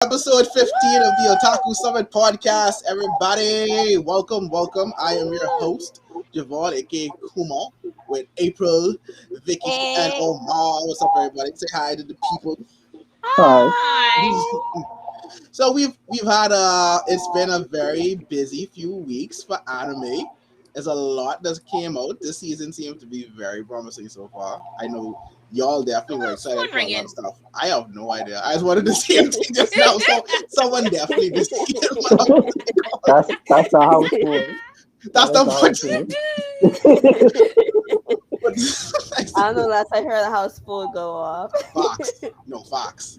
Episode 15 of the Otaku Summit podcast. Everybody, welcome. I am your host, Javon, aka Kuma, with April, Vicky, and Hey. Omar. What's up, everybody? Say hi to the people. Hi. Hi. So we've had it's been a very busy few weeks for anime. There's a lot that came out. This season seems to be very promising so far. I know y'all definitely were excited for a lot of stuff. I have no idea. I just wanted to see him just now. So someone definitely did see it. That's the house full. That's the I don't know. Last I heard the house phone go off. Fox. No, Fox.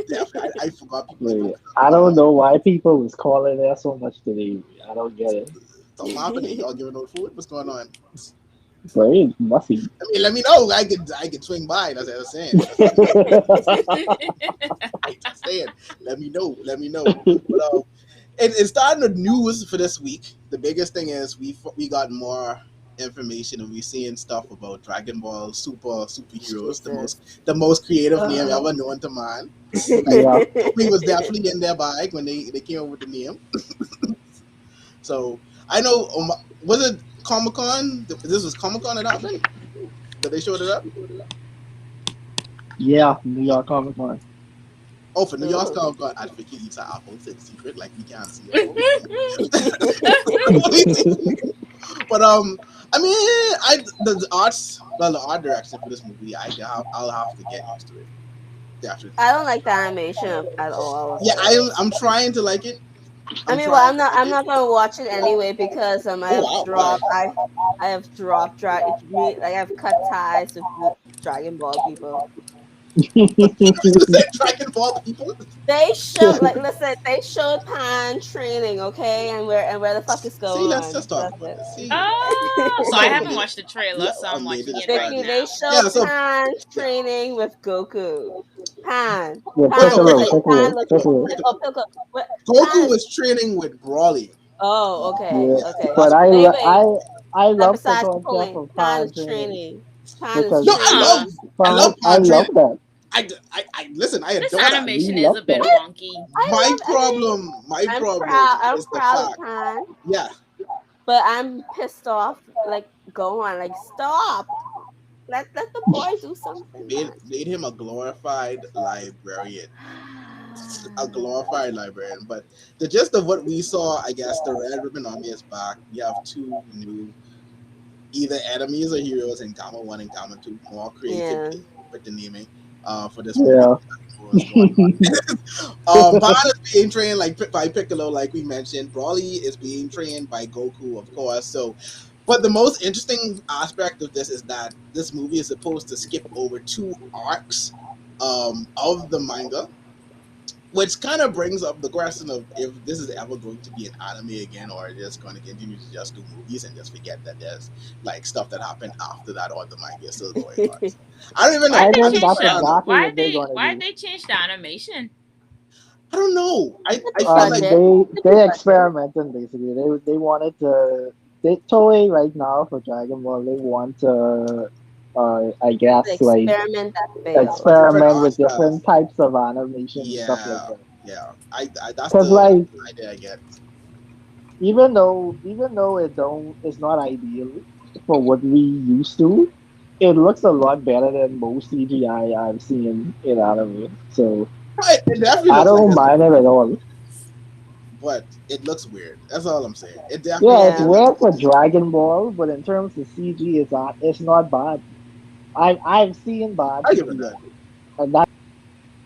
Definitely. I forgot people. Wait, I don't know why people was calling there so much today. I don't get it. Something happening. Y'all giving no food? What's going on? Very messy. I mean, let me know. I could swing by. That's what I'm saying. I just saying. Let me know. But, it's starting the news for this week. The biggest thing is we got more information and we seeing stuff about Dragon Ball superheroes, the most creative name ever known to man. We was definitely in their bag when they came up with the name. So I know, was it Comic-Con? This was Comic-Con that happened? That they showed it up? Yeah, New York Comic Con. Oh, for New York Comic-Con, I think it's an Apple secret, like we can't see it. But I mean, the art direction for this movie, I'll have to get used to it. Definitely. I don't like the animation at all. Yeah, I'm trying to like it. I'm not gonna watch it anyway because I have dropped cut ties with Dragon Ball people. Dragon Ball people. They showed they showed Pan training, okay, and where the fuck is going? See, let's just talk about it. See. So I haven't watched the trailer, so I'm watching it right now. They showed Pan training with Goku. Pan. Goku was training with Broly. Oh, okay. Yeah. Okay. But I love the concept pulling, of Pan training. I love that. I listen. I adore that. Animation is a bit wonky. My problem is the fact. Pan. Yeah. But I'm pissed off. Like, go on. Like, stop. Let the boy do something. Made him a glorified librarian. But the gist of what we saw, I guess, the Red Ribbon Army is back. We have two new either enemies or heroes in Gamma 1 and Gamma 2. More creativity with the naming for this movie. Pan is being trained by Piccolo, like we mentioned. Broly is being trained by Goku, of course. So, but the most interesting aspect of this is that this movie is supposed to skip over 2 arcs of the manga, which kind of brings up the question of if this is ever going to be an anime again, or just going to continue to just do movies and just forget that there's like stuff that happened after that, or the manga is still going on. I don't even know. Why did they change the animation? I don't know. I feel like they experimented basically. They wanted to. Toei right now for Dragon Ball, they want to, I guess, experiment with different types of animation and stuff like that. Yeah, that's the idea I get. Even though it's not ideal for what we used to, it looks a lot better than most CGI I've seen in anime. So I don't mind it at all. But it looks weird. That's all I'm saying. It's weird for Dragon Ball, but in terms of CG, it's not bad. I've seen bad CGI, and that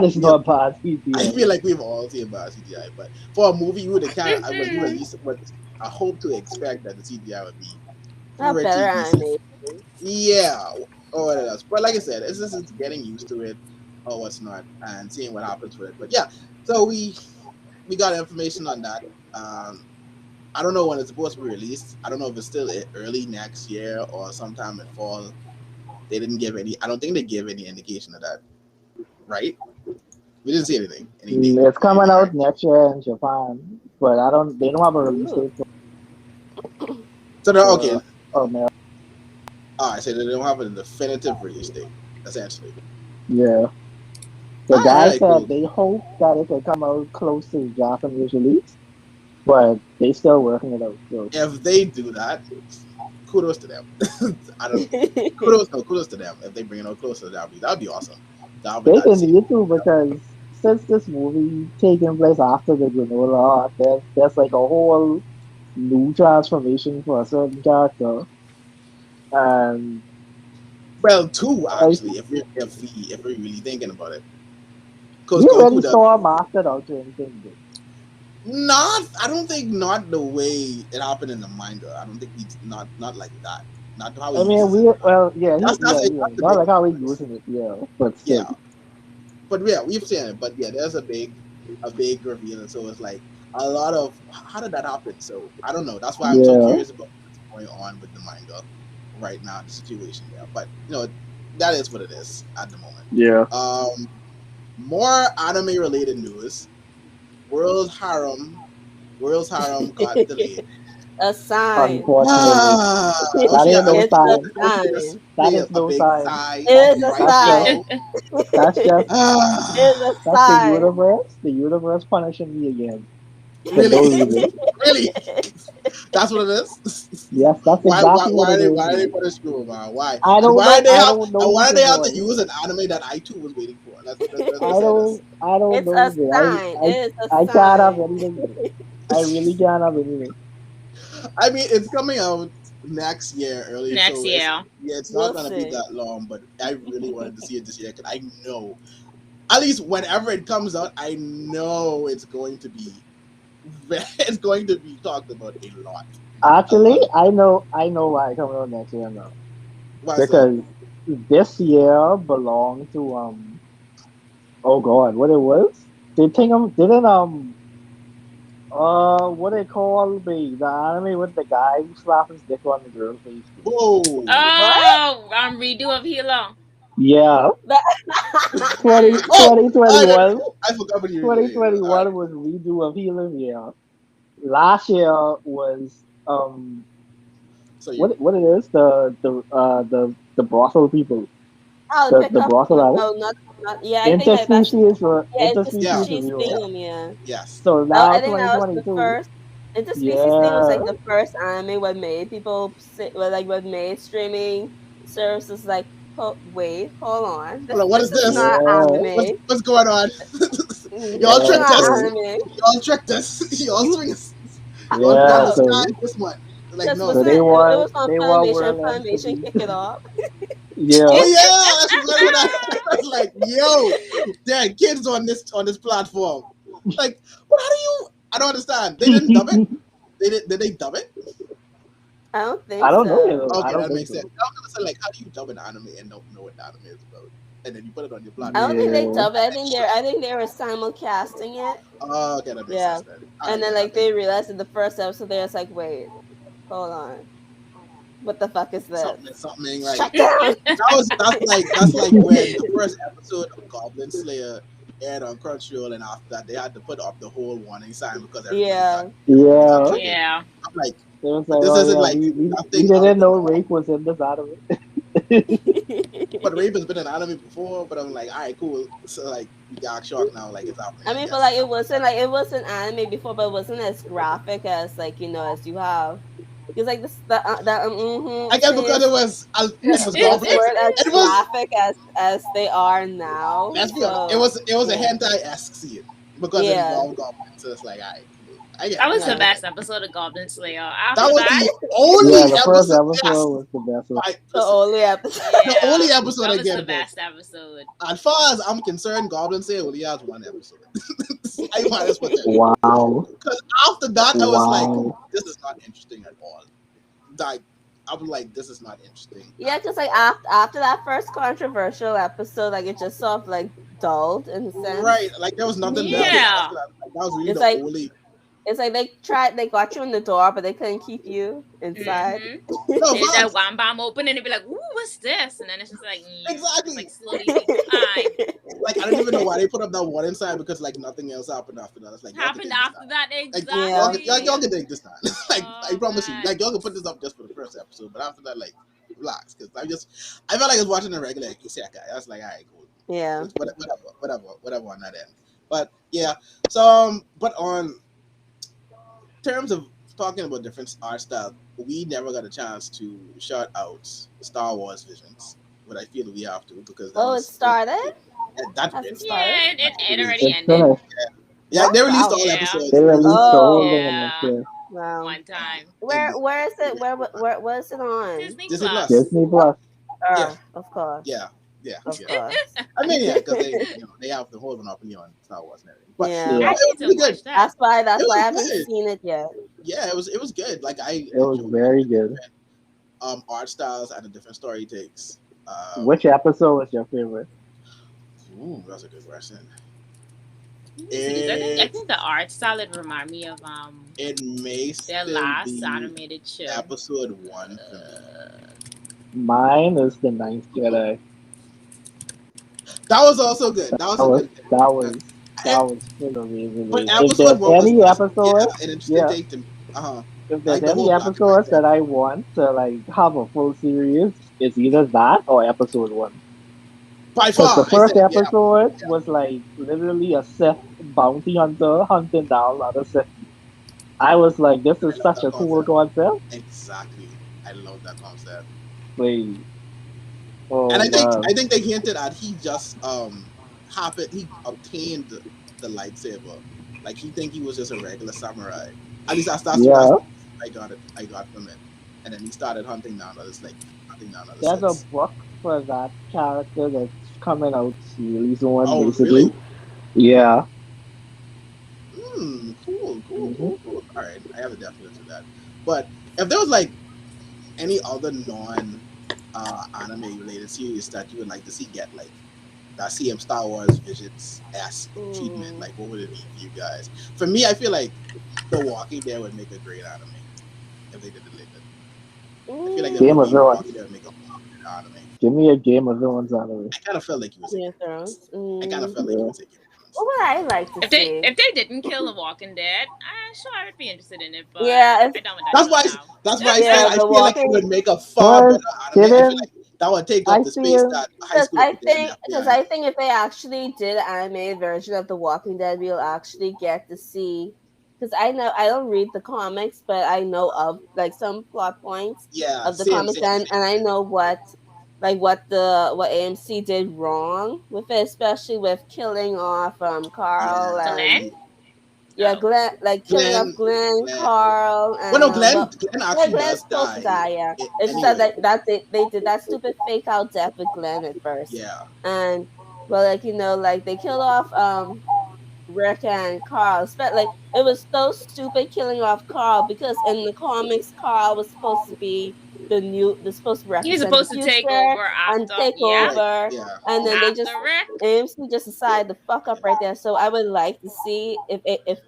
is not bad CGI. I feel like we've all seen bad CGI, but for a movie, you would kind of I hope to expect that the CGI would be better animation. Yeah, or what else. But like I said, it's just getting used to it or what's not, and seeing what happens with it. But yeah, so we got information on that. I don't know when it's supposed to be released. I don't know if it's still early next year or sometime in fall. They didn't give any. I don't think they give any indication of that. Right? We didn't see anything. It's coming out next year in Japan, but they don't have a release date. So they're okay. Oh man. Alright, so they don't have a definitive release date, essentially. Yeah. The guy said they hope that it could come out close to the Japanese release, but they still working it out. So. If they do that, kudos to them. I don't know. Kudos to them. If they bring it out closer, that'd be awesome. They can need to, because since this movie taking place after the granola arc, there's like a whole new transformation for a certain character. And well, two actually, if we're really thinking about it, because you really saw him after the anything. I don't think not the way it happened in the manga. I don't think he's not like that. Not how he not like how he's using it, but still. Yeah. But yeah, we've seen it. But yeah, there's a big reveal, and so it's like a lot of how did that happen? So I don't know. That's why I'm so curious about what's going on with the manga right now, the situation there. But that is what it is at the moment. Yeah. More anime related news. World's Harem got delayed. A sign. Unfortunately. That ain't no sign. That is no sign. It is a sign. That's just that's the universe. The universe punishing me again. Really? Really? That's what it is? Yes, that's exactly why are they punish you, man? Why? Why do they have to use an anime that I too was waiting for? I don't know. It's a sign. I can't have anything. I really can't have anything. I mean, it's coming out next year, early next year. It's not gonna be that long, but I really wanted to see it this year because I know, at least whenever it comes out, I know it's going to be talked about a lot. Actually, I know why it's coming out next year now. Because this year belonged to oh god, what it was? Didn't what they call the anime with the guy who slaps his dick on the girl's face? Whoa! Redo of Hilo. Yeah. 2021. I forgot what you 2021 was redo of Hilo. Yeah. Last year was what it is the brothel people. Oh, the brothel. No, not yeah. I think that's Yes. So now I think that was the first. Interspecies thing was like the first anime what made people what made streaming services like. Wait, hold on. What is this? Not anime. What's going on? Y'all tricked us. Y'all tricked us. Y'all swing us. This one. Like, no, so it was on Funimation. Kick it off. Yeah. Oh yeah, that's like, yo, there are kids on this platform. Like, what? How do you? I don't understand. They didn't dub it. Did they dub it? I don't think. I don't know. Okay, that makes sense. I was gonna say, like, how do you dub an anime and don't know what the anime is about, and then you put it on your platform? I don't think they dub it. I think they were simulcasting it. Oh, okay, that makes sense. And then they realized in the first episode they was like, wait, hold on. What the fuck is this? Something like that's like when the first episode of Goblin Slayer aired on Crunchyroll, and after that they had to put up the whole warning sign because yeah. I'm like, this isn't like we didn't know rape was in this anime. But rape has been an anime before, but I'm like, all right, cool. So like, we got shocked now, like it's happening. I mean, but like it wasn't anime before, but it wasn't as graphic as as you have. Because like I guess because it was graphic as they are now. That's good. It was a hentai-esque scene because it involved goblins. So it's like, all right. That was the best episode of Goblin Slayer. That was the only episode. The first episode was the best one. The only episode. The only episode that I get was the best episode. As far as I'm concerned, Goblin Slayer only has one episode. I might as well tell you. Wow. Because after that, I was like, this is not interesting at all. Like, I was like, this is not interesting. Yeah, because like after that first controversial episode, like it just sort of like dulled in a sense. Right. Like there was nothing. Yeah. That was really the only. It's like they got you in the door, but they couldn't keep you inside. Mm-hmm. There's that one bomb open, and they'd be like, "Ooh, what's this?" And then it's just like, exactly, like slowly takes time. Like I don't even know why they put up that one inside because like nothing else happened after that. It's like happened after that, exactly. Like, y'all can take this time. Like I promise you, like y'all can put this up just for the first episode, but after that, like relax, because I felt like I was watching a regular isekai. I was like, all right, cool. Yeah. Whatever on that end. But yeah, so but on terms of talking about different art style, we never got a chance to shout out Star Wars Visions, but I feel we have to because Oh, it started? that Has it finished. started? Yeah, it Released. already It's ended. finished. Yeah, they released Wow. all Yeah. episodes. They They released released all the Oh, whole thing in Yeah. this year. wow. One time. and Where is it? Where is it on? Disney Disney Plus. Plus. Disney Plus. Yeah, Of course. yeah, yeah, Of yeah. course. I mean, yeah, because they have the whole monopoly on Star Wars and everything. But Yeah. I Yeah, it actually was need to really good. watch that. That's It why I was haven't good. seen it yet. Yeah, it was good. Like I it was enjoyed very the good. different art styles and the different story takes. Which episode was your favorite? That's a good question. Let me see, because I It think the art style it remind me of it may their still last be animated show. episode one for me. Mine is the Ninth Jedi. That was also good. That was That a was good pick. that Yeah. was that And, was pretty but amazing. If episode there's one was any just episode, an interesting yeah, take to me. if there's Like the any whole black and white episodes thing. that I want to like have a full series, it's either that or episode one. By Because the far, I first said yeah. episode was like literally a Sith bounty hunter hunting down other Sith. I was like, this I is love such that a cool concept. concept. Exactly. I love that concept. Like, And oh I man, think they hinted at he just he obtained the lightsaber. Like he think he was just a regular samurai. At least that's yeah. I got from it. And then he started hunting down other There's a sets. book for that character that's coming out really soon, Oh basically. really? Yeah. hmm Cool. All right, I have to definitely do that. But if there was like any other non anime related series that you would like to see get like that CM Star Wars Visions esque treatment, like what would it be for you guys? For me, I feel like The Walking Dead would make a great anime if they did it like that. I feel like Game of The Thrones. Walking Dead would make a good anime. Give me a Game of Thrones anime. I kind of felt like you would say Game Game of of Thrones. Thrones. I kind of felt like you Yeah. would say Game of Thrones. What would I like to see? If they didn't kill The Walking Dead, I'm sure I would be interested in it, but Yeah, I don't want that show now. That's why I said yeah, I The feel like it Walking. would make a far better But anime. I feel didn't like that would take up I the space feel that High School of the Dead left Because behind. I think if they actually did an animated version of The Walking Dead, we'll actually get to see. Because I know I don't read the comics, but I know of like some plot points Yeah, of the comics, and I know what what AMC did wrong with it, especially with killing off Carl Yeah. Glenn? and yeah, Oh. Glenn, like killing off Glenn, Carl, Well, and no, Glenn yeah, actually Glenn's does supposed to die die. Yeah, it's just anyway. that they did that stupid fake out death with Glenn at first, Yeah. and well, like like they killed off Rick and Carl. Like it was so stupid killing off Carl because in the comics, Carl was supposed to be supposed to He's represent the supposed to take future over and after, take yeah, Right. over, Yeah. and then they just after Rick. AMC just decided to fuck up right there. So I would like to see if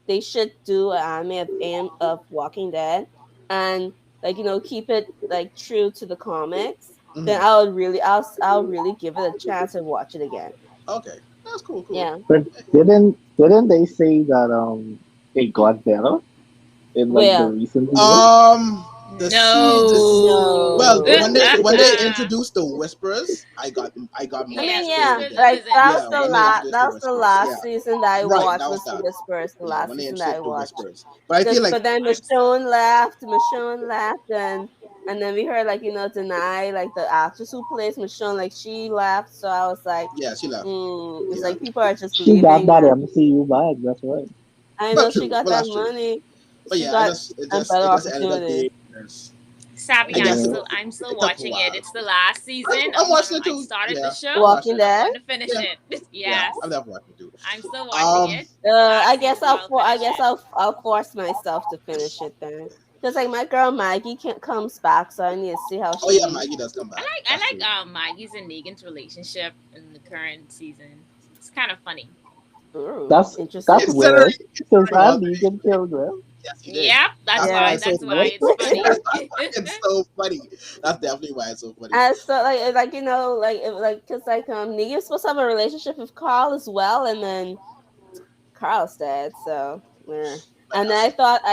they should do an anime of Walking Dead and like keep it like true to the comics. Then I'll really give it a chance and watch it again. Okay. That's cool. Yeah. but didn't they say that it got better in like the Well, recent season? The No. well, no. when they introduced the Whisperers, I got more I mean, Yes, interested yeah, again. like Whispers is Yeah, when they introduced the that was the Whisperers. Yeah. last season that I Right, watched that was was the that. Whispers. The Yeah, last when they season that I introduced the watched. Whisperers. But I feel like But then I'm Michonne left, and then we heard like Denai, like the actress who plays Michonne, like she left. So I was like, yeah, she left. it's Yeah. like people are just She got leaving. that And MCU bag. That's right. I Well, know she true. got Well, that that's true. money. But She yeah, got a better it just ended up opportunity. being. Sabi, I guess Yeah. I'm still it took a watching it. while. It's the last season. I'm watching it I too. started Yeah, the show. I'm watching Walking it. I'm Dead. going to finish Yeah, it. yeah, Yes. I'm definitely watching it too. I'm still watching it. I Last guess season, I'll finish it. I'll force myself to finish it then. Because like my girl Maggie can't comes back, so I need to see how Oh yeah, she. Maggie does come back. I That's true. like Maggie's and Negan's relationship in the current season. It's kind of funny. Ooh, That's interesting. that's weird. Since Considering all that the Negan killed him. yes, he did. Yep, that's That's Yeah. why why. it's so That's funny. why it's funny. It's so funny. That's definitely why it's so funny. And so like because Negan's supposed to have a relationship with Carl as well, and then Carl's dead, so yeah. And then I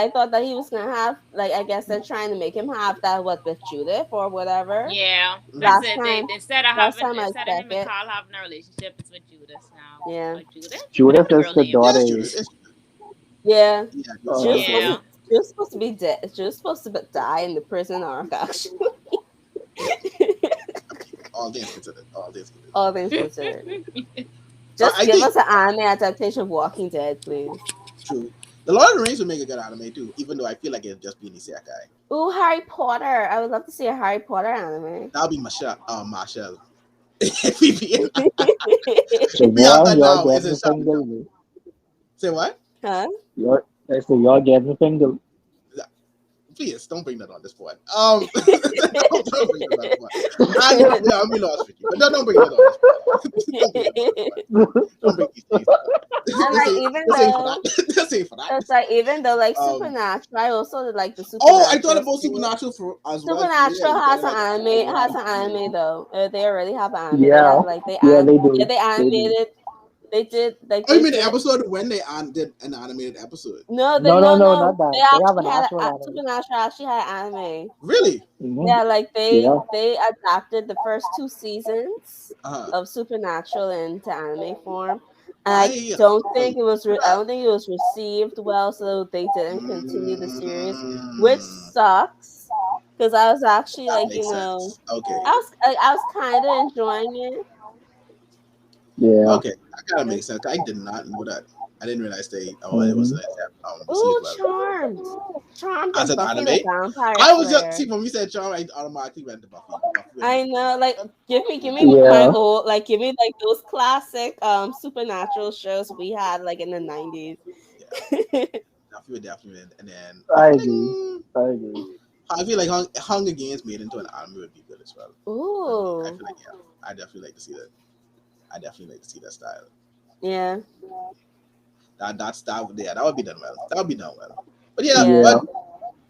thought that he was gonna have, like, I guess they're trying to make him have that what with Judith or whatever. Yeah, that's Last Mhm. it. They time, last time I instead of him checked and it, Carl having a relationship, it's with Judas now. yeah, Or Judith, Judith whatever the is girl the name. Yeah, it's daughter. Judith. It's Judith. yeah. Yeah, Judith's She was daughter. supposed Uh, to Yeah. she was supposed to be dead. She was supposed to die in the prison arc, actually. Okay, all things considered. All things considered. All things considered. But Just I give think us an anime adaptation of Walking Dead, please. true. The Lord of the Rings would make a good anime too, even though I feel like it'd just be an isekai. Ooh, Harry Potter. I would love to see a Harry Potter anime. That'll be Marshall. Marshall. VPN. so We have that you're now. It's getting in a shop now. single. Say what? Huh? You're getting a single. Please don't bring that on this point. Don't bring that on this point. I'll be lost with you, but don't bring that on this point. Don't bring that on this point. Don't bring these things. And like even This ain't for though that. This ain't for that. it's like even though like Um. Supernatural, I also like the Oh, I thought Supernatural about series. Supernatural for as well. For Supernatural real. has Getting an like anime, a has live an series. anime though. They already have an anime. They Yeah, have like yeah, they yeah, do. they They do. animated. They did like Oh, you they mean the did. episode when they did an animated episode? No, they No, no, no no, no. not They that. They have actually an had actual anime. Supernatural actually had anime. Really? Hmm. Yeah, like Yeah. they adapted the first two seasons Uh-huh. of Supernatural into anime form. And I I don't don't think it was I that. don't think it was received well, so they didn't continue the series, which Mm, sucks. Because I was actually that like, makes sense. Okay. I was kind of enjoying it. Yeah. Okay. That kind of makes sense. I did not know that. I didn't realize they. Oh, it was Hmm. received Ooh, well Charmed, as and an Buffy the anime. Vampire I was just Slayer. see when we said Charm, I automatically went to Buffy. Buffy and I Buffy. know, like give me my Yeah. old, like give me like those classic supernatural shows we had like in the 90s. Yeah. Buffy would definitely win. And then I I feel agree. like I agree. I feel like Hunger Games made into an anime would be good as well. For me, I Ooh. feel like yeah, I definitely like to see that. I definitely like to see that style. Yeah. That would yeah, that would be done well. That would be done well. But yeah, Yeah. Yeah. but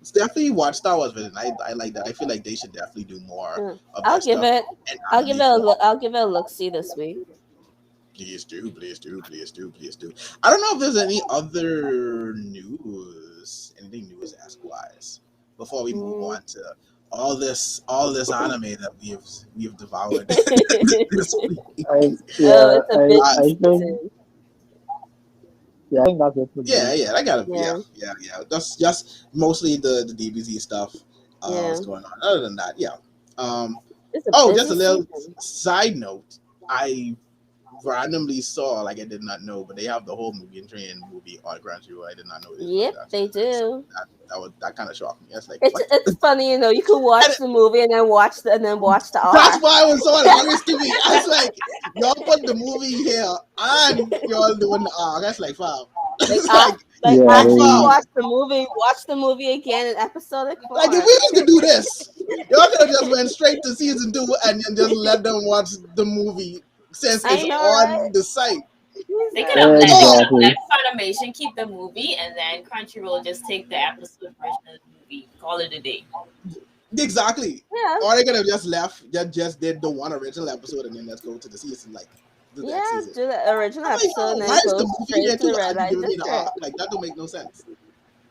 it's definitely watch Star Wars vision. I like that. I feel like they should definitely do more Mm. of I'll their give stuff it in anime form. I'll give it a look see this week. Please do, please do, please do, please do. I don't know if there's any other news, anything news ask wise, before we move Mm. on to all this anime that we've devoured this week. I Oh, yeah. it's a busy I think season. yeah. I think that's it for Yeah, me. yeah, I gotta Yeah. yeah. Just mostly the DBZ stuff Yeah. was going on. Other than that, yeah. Um It's a oh, just busy a little season. side note. I randomly saw, like I did not know, but they have the whole movie and train movie on Crunchyroll. I did not know this, but Yep, they do. that kind of shocked me. That's like what? It's funny, you can watch the movie and then watch the That's art. why I was so hilarious to me. I was like, y'all put the movie here and y'all doing the arc. That's like fam. Like It's like Yeah. like after you fam. watch the movie again in episodic Like if form. we was to do this, y'all could have just went straight to season 2 and then just let them watch the movie since I it's know, on right? the site. They could have Jesus. Oh, Exactly. let Funimation keep the movie, and then Crunchyroll just take the episode version of the movie. Call it a day. exactly. Yeah. Or they could have just left, just did the one original episode and then let's go to the season, like the next Yeah, season. do the original I'm like, episode and oh, then why is go the movie straight here to the too? red And you light giving me the district. arc? Like that don't make no sense.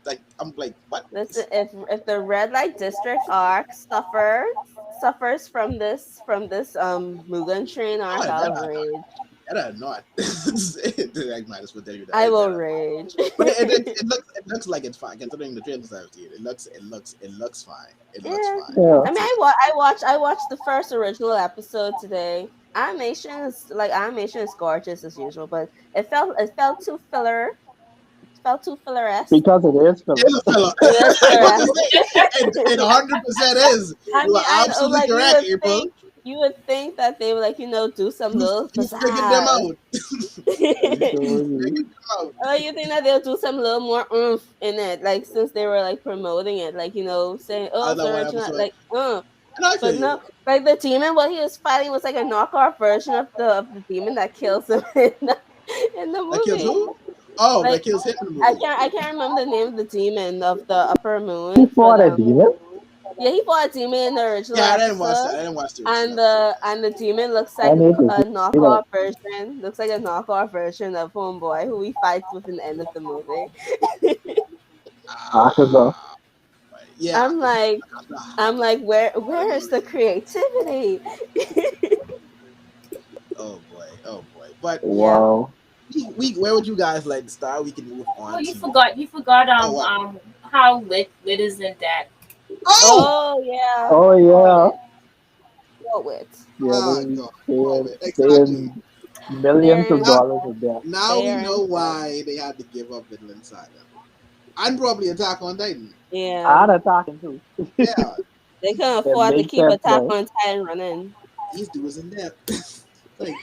Like I'm like, what? Listen, if the red light district arc suffers from this Mugen Train Oh, arc, that I'll are not. rage. That are not. I might as well tell you that I right will there. rage. But it looks like it's fine considering the trailers I've seen. It looks fine. It looks Yeah. fine. Yeah. I mean, I watched the first original episode today. Animation is gorgeous as usual, but it felt too filler. It felt too filler-esque. Because it is filler. It's a filler. It is I was to filler-esque. say it 100% is. I You mean, are I know, absolutely like correct, April. you would think that they would do some little You figured them pizzazz. out. I'm You telling you. figured them out. You think that they'll do some little more oomph in it, like since they were like promoting it, like saying, "Oh, it's Other one original," episode. like, And I feel but you. no, like the demon, what he was fighting was like a knockoff version of the demon that kills him in the That kills movie. who? Oh, that Like kills him in the movie. I can't remember the name of the demon of the Upper He Moon, but fought a demon. yeah, he fought a demon in the original Yeah, I didn't watch that. episode. I didn't watch the original And episode. the demon looks I like need to a see that. knockoff version. Looks like a knockoff version of Homeboy, who he fights with in the end of the movie. Bakugo. Yeah. I'm like, where is the creativity? Oh boy. But Yeah. Wow. we where would you guys like to start? We can move Oh, on you to forgot. You forgot. what? How lit isn't that? Oh, Oh yeah. Oh yeah. What with? Yeah, God, they exactly. in millions They're of in Now, dollars of debt. now we they're in know why they had to give up Vinland Saga. And probably Attack on Titan. yeah. And attacking too. Yeah, They couldn't It afford to makes keep sense Attack though. on Titan running. these dudes in there. Like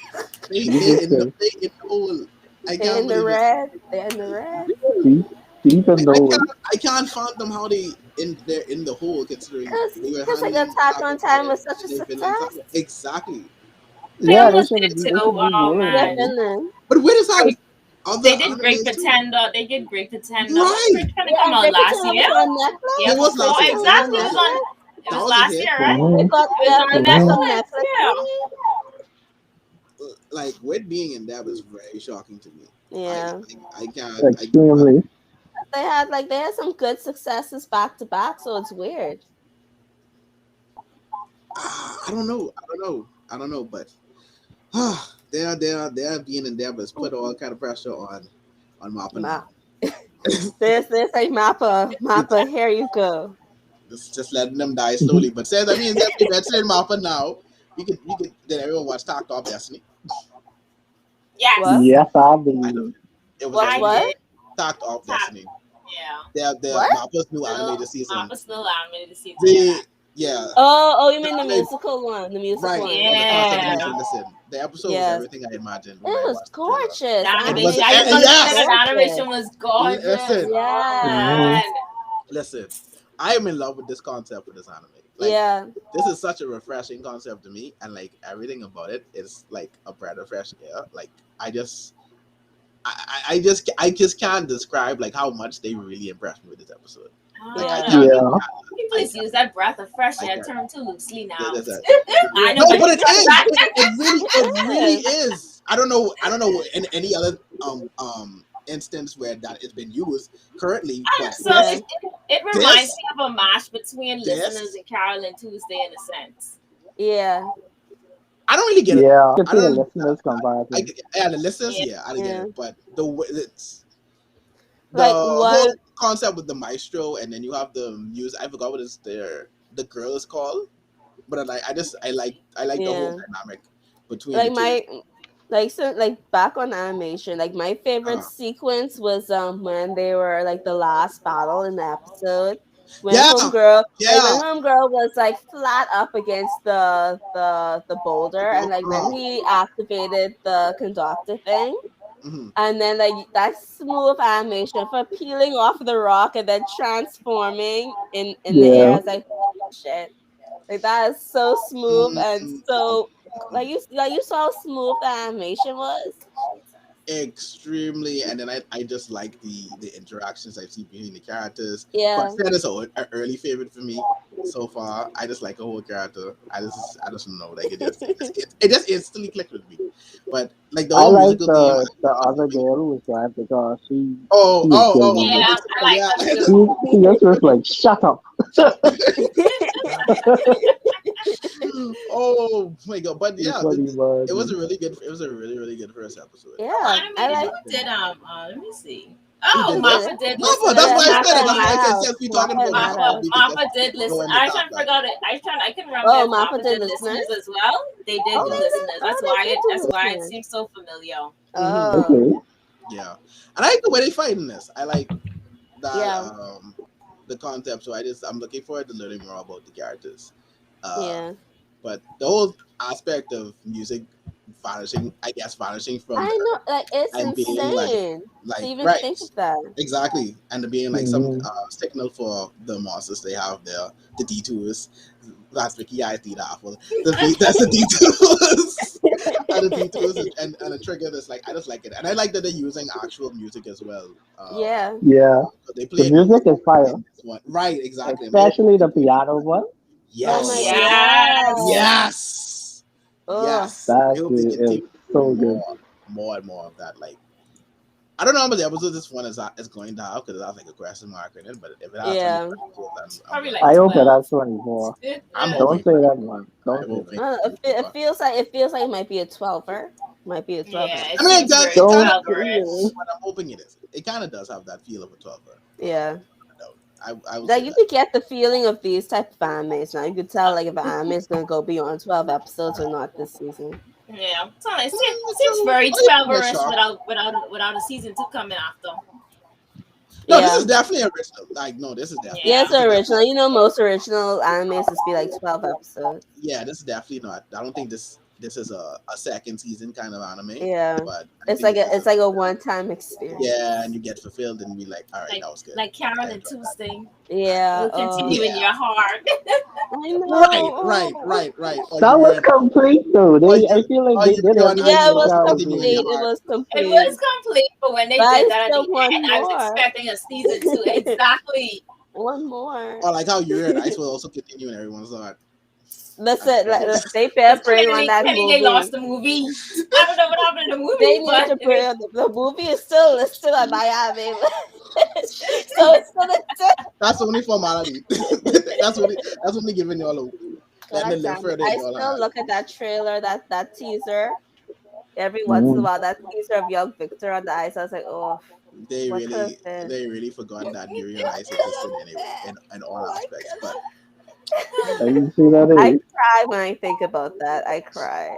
Jesus Christ. they in the hole. I They're can't in the believe it. red. They're in the red. Deep, deep in the hole. I can't fathom how they're in the hole considering they were Cause like handling Attack Attack on on Titan Titan was such a and Vinland success. Saga. Exactly. They Yeah, almost did they too. should be Oh rolling Yeah, with man, it. Finland. But where does that other they did Great animes too? Pretender. They did Great Pretender. Wasn't Right. Great Pretender Yeah, come and out Great last Pretender year? was on Netflix. It Yep. was Great last Oh, year. Pretender It was was on exactly. It last was year. on. Netflix. It That was was a last hit. year, right? Mm-hmm. It was on They got some Mm-hmm. Netflix. Netflix Yeah. money. Like with being in depth is very shocking to me. Yeah. I can't. Extremely. They had some good successes back to back, so it's weird. I don't know. I don't know. But they're being endeavors put all kind of pressure on Mappa Ma- now. there's like Mappa, here you go. Just letting them die slowly. But since we mentioned Mappa now, we could did everyone watch Talk Top Destiny? Yes, What? Yes, I I know believe. it was Watch I everything. what? did. Talk Top Tap. Destiny. Yeah. They're What? Mappa's new Still, animated season. Mappa still animated season. Yeah. The yeah. Oh, you mean the Anime musical one? The musical Right, one. for the concept Yeah. Okay. music. Listen, the episode was Yes. everything I imagined It when I was watched the trailer. The gorgeous. The It was, animation. animation I just was want to say that yes. the gorgeous. animation was gorgeous. Listen, Oh Mm-hmm. man. listen. I am in love with this concept for this anime. Like, Yeah. this is such a refreshing concept to me, and like everything about it is like a breath of fresh air. Like, I just can't describe like how much they really impressed me with this episode. Like, I Yeah. can't. Yeah. Can you I please can't. use that breath of fresh I air can't. term too loosely now? There's a, I know, no, but but you it know is. that. It really is. I don't know. In any other instance where that has been used currently, but So Yeah. it reminds this me of a match between listeners this and Carolyn Tuesday in a sense. Yeah. I don't really get it. Yeah. You can I see the don't. listeners comparison. Yeah, the listeners. Yeah. Yeah, I don't get Yeah. it. But it's the Like whole one. concept with the maestro, and then you have the music. I forgot what it's the girl is called, but I like the whole Yeah. dynamic between the Like two. like back on animation, like my favorite Uh, sequence was when they were like the last battle in the episode when yeah, when yeah. homegirl was like flat up against the boulder, and like when Uh, he activated the conductor thing, mhm. and then like that smooth animation for peeling off the rock and then transforming in the air. I Yeah. was like, holy shit. Like that is so smooth and Mm, so like you saw how smooth the animation was. Jesus. extremely, and then I just like the interactions I see between the characters. But Yeah. that is an early favorite for me so far. I just like a whole character. I just know, like it just instantly clicked with me. But like the I whole like musical theme, the I love other it. girl who was there because she is good Oh, with Yeah, it. I like yeah. them too. She just was like, shut up. Oh my god! But It's yeah, funny, it was a man. really good. It was a really good first episode. Yeah. I Animated. like Who did let me see. Who Oh, did what? yeah. Mappa did Mappa. That's Yeah, listeners. why I Yeah, said Mappa it. and That's why I said Madhouse. since we talking Mappa about and Mappa, Madhouse. we could just Mappa did go listen. in the I top trying to that. figure out it. I couldn't remember Oh, if Mappa Mappa did did listeners? listeners as well. They did Oh do listeners. they did do That's why it listeners. seems so familiar. Mm-hmm. Oh. Okay. Yeah, and I like the way they fighting this. I like that Yeah. the concept. So I'm looking forward to learning more about the characters. Uh, Yeah. but the whole aspect of music vanishing, I guess, vanishing from I the know, like it's and being insane to like even right think of that. exactly, and being like some Mm-hmm. signal for the monsters they have there, the detours. That's Ricky I did that for that's the detours. And the detours and the trigger that's like I just like it, and I like that they're using actual music as well. Yeah. Yeah. They The played music is fire. in this one, right? Exactly. And Especially the piano one. Oh Oh my my yes, god. yes. Yes. yes, Oh. yes. I That hope they is continue to do so good. more and more of that. Like I don't know how many episodes this one is going to have because it has like a question mark in it. But if it has 24 episodes, Probably I'm like I hope it 12. has 24. I'm Don't hoping. say that one. I'm Don't say hoping. that. It feels like it might be a 12er. Might be a 12er. Yeah, it I mean, seems very it kind of. 12-ish. What I'm hoping it is. It kind of does have that feel of a 12. Yeah. I would Like say you that. could get the feeling of these type of animes now. You could tell like if an anime is gonna go beyond 12 episodes or not this season. Yeah, so it seems very What do you think, 12-ish Shaw? without a season 2 coming after. No, this Yeah. is definitely original. Like, no, this is definitely. Yeah, Yeah. it's original. You know, most original animes just be like 12 episodes. Yeah, this is definitely not. I don't think this is a second season kind of anime. Yeah. But I It's think like this is a one-time experience. yeah, and you get fulfilled and be like, all right, that was good. Like Carol I and enjoyed that. Tuesday. Yeah. It'll continue in Yeah. your heart. I know. Right. Oh, That was complete though. I feel like they did everything Yeah, it they was gotta complete. do. It was It complete. was complete, but when they But I did that at the still want end, I was more. expecting a season 2. Exactly. One more. Or like how Yuri and Ice will also continue and everyone's like, Listen, they better bring on that Clearly movie. they lost the movie. I don't know what happened in the movie, They need but to bring the movie is still at Miami. So it's still that's only formality. that's only giving y'all a letting it live further in I y'all still heart. look at that trailer, that teaser. Every once in a Mhm. while, that teaser of young Victor on the ice, I was like, oh, They what could have really been? they really forgot that Yuri and Ice existed anyway in all aspects. But You see that? I cry when I think about that. I cry.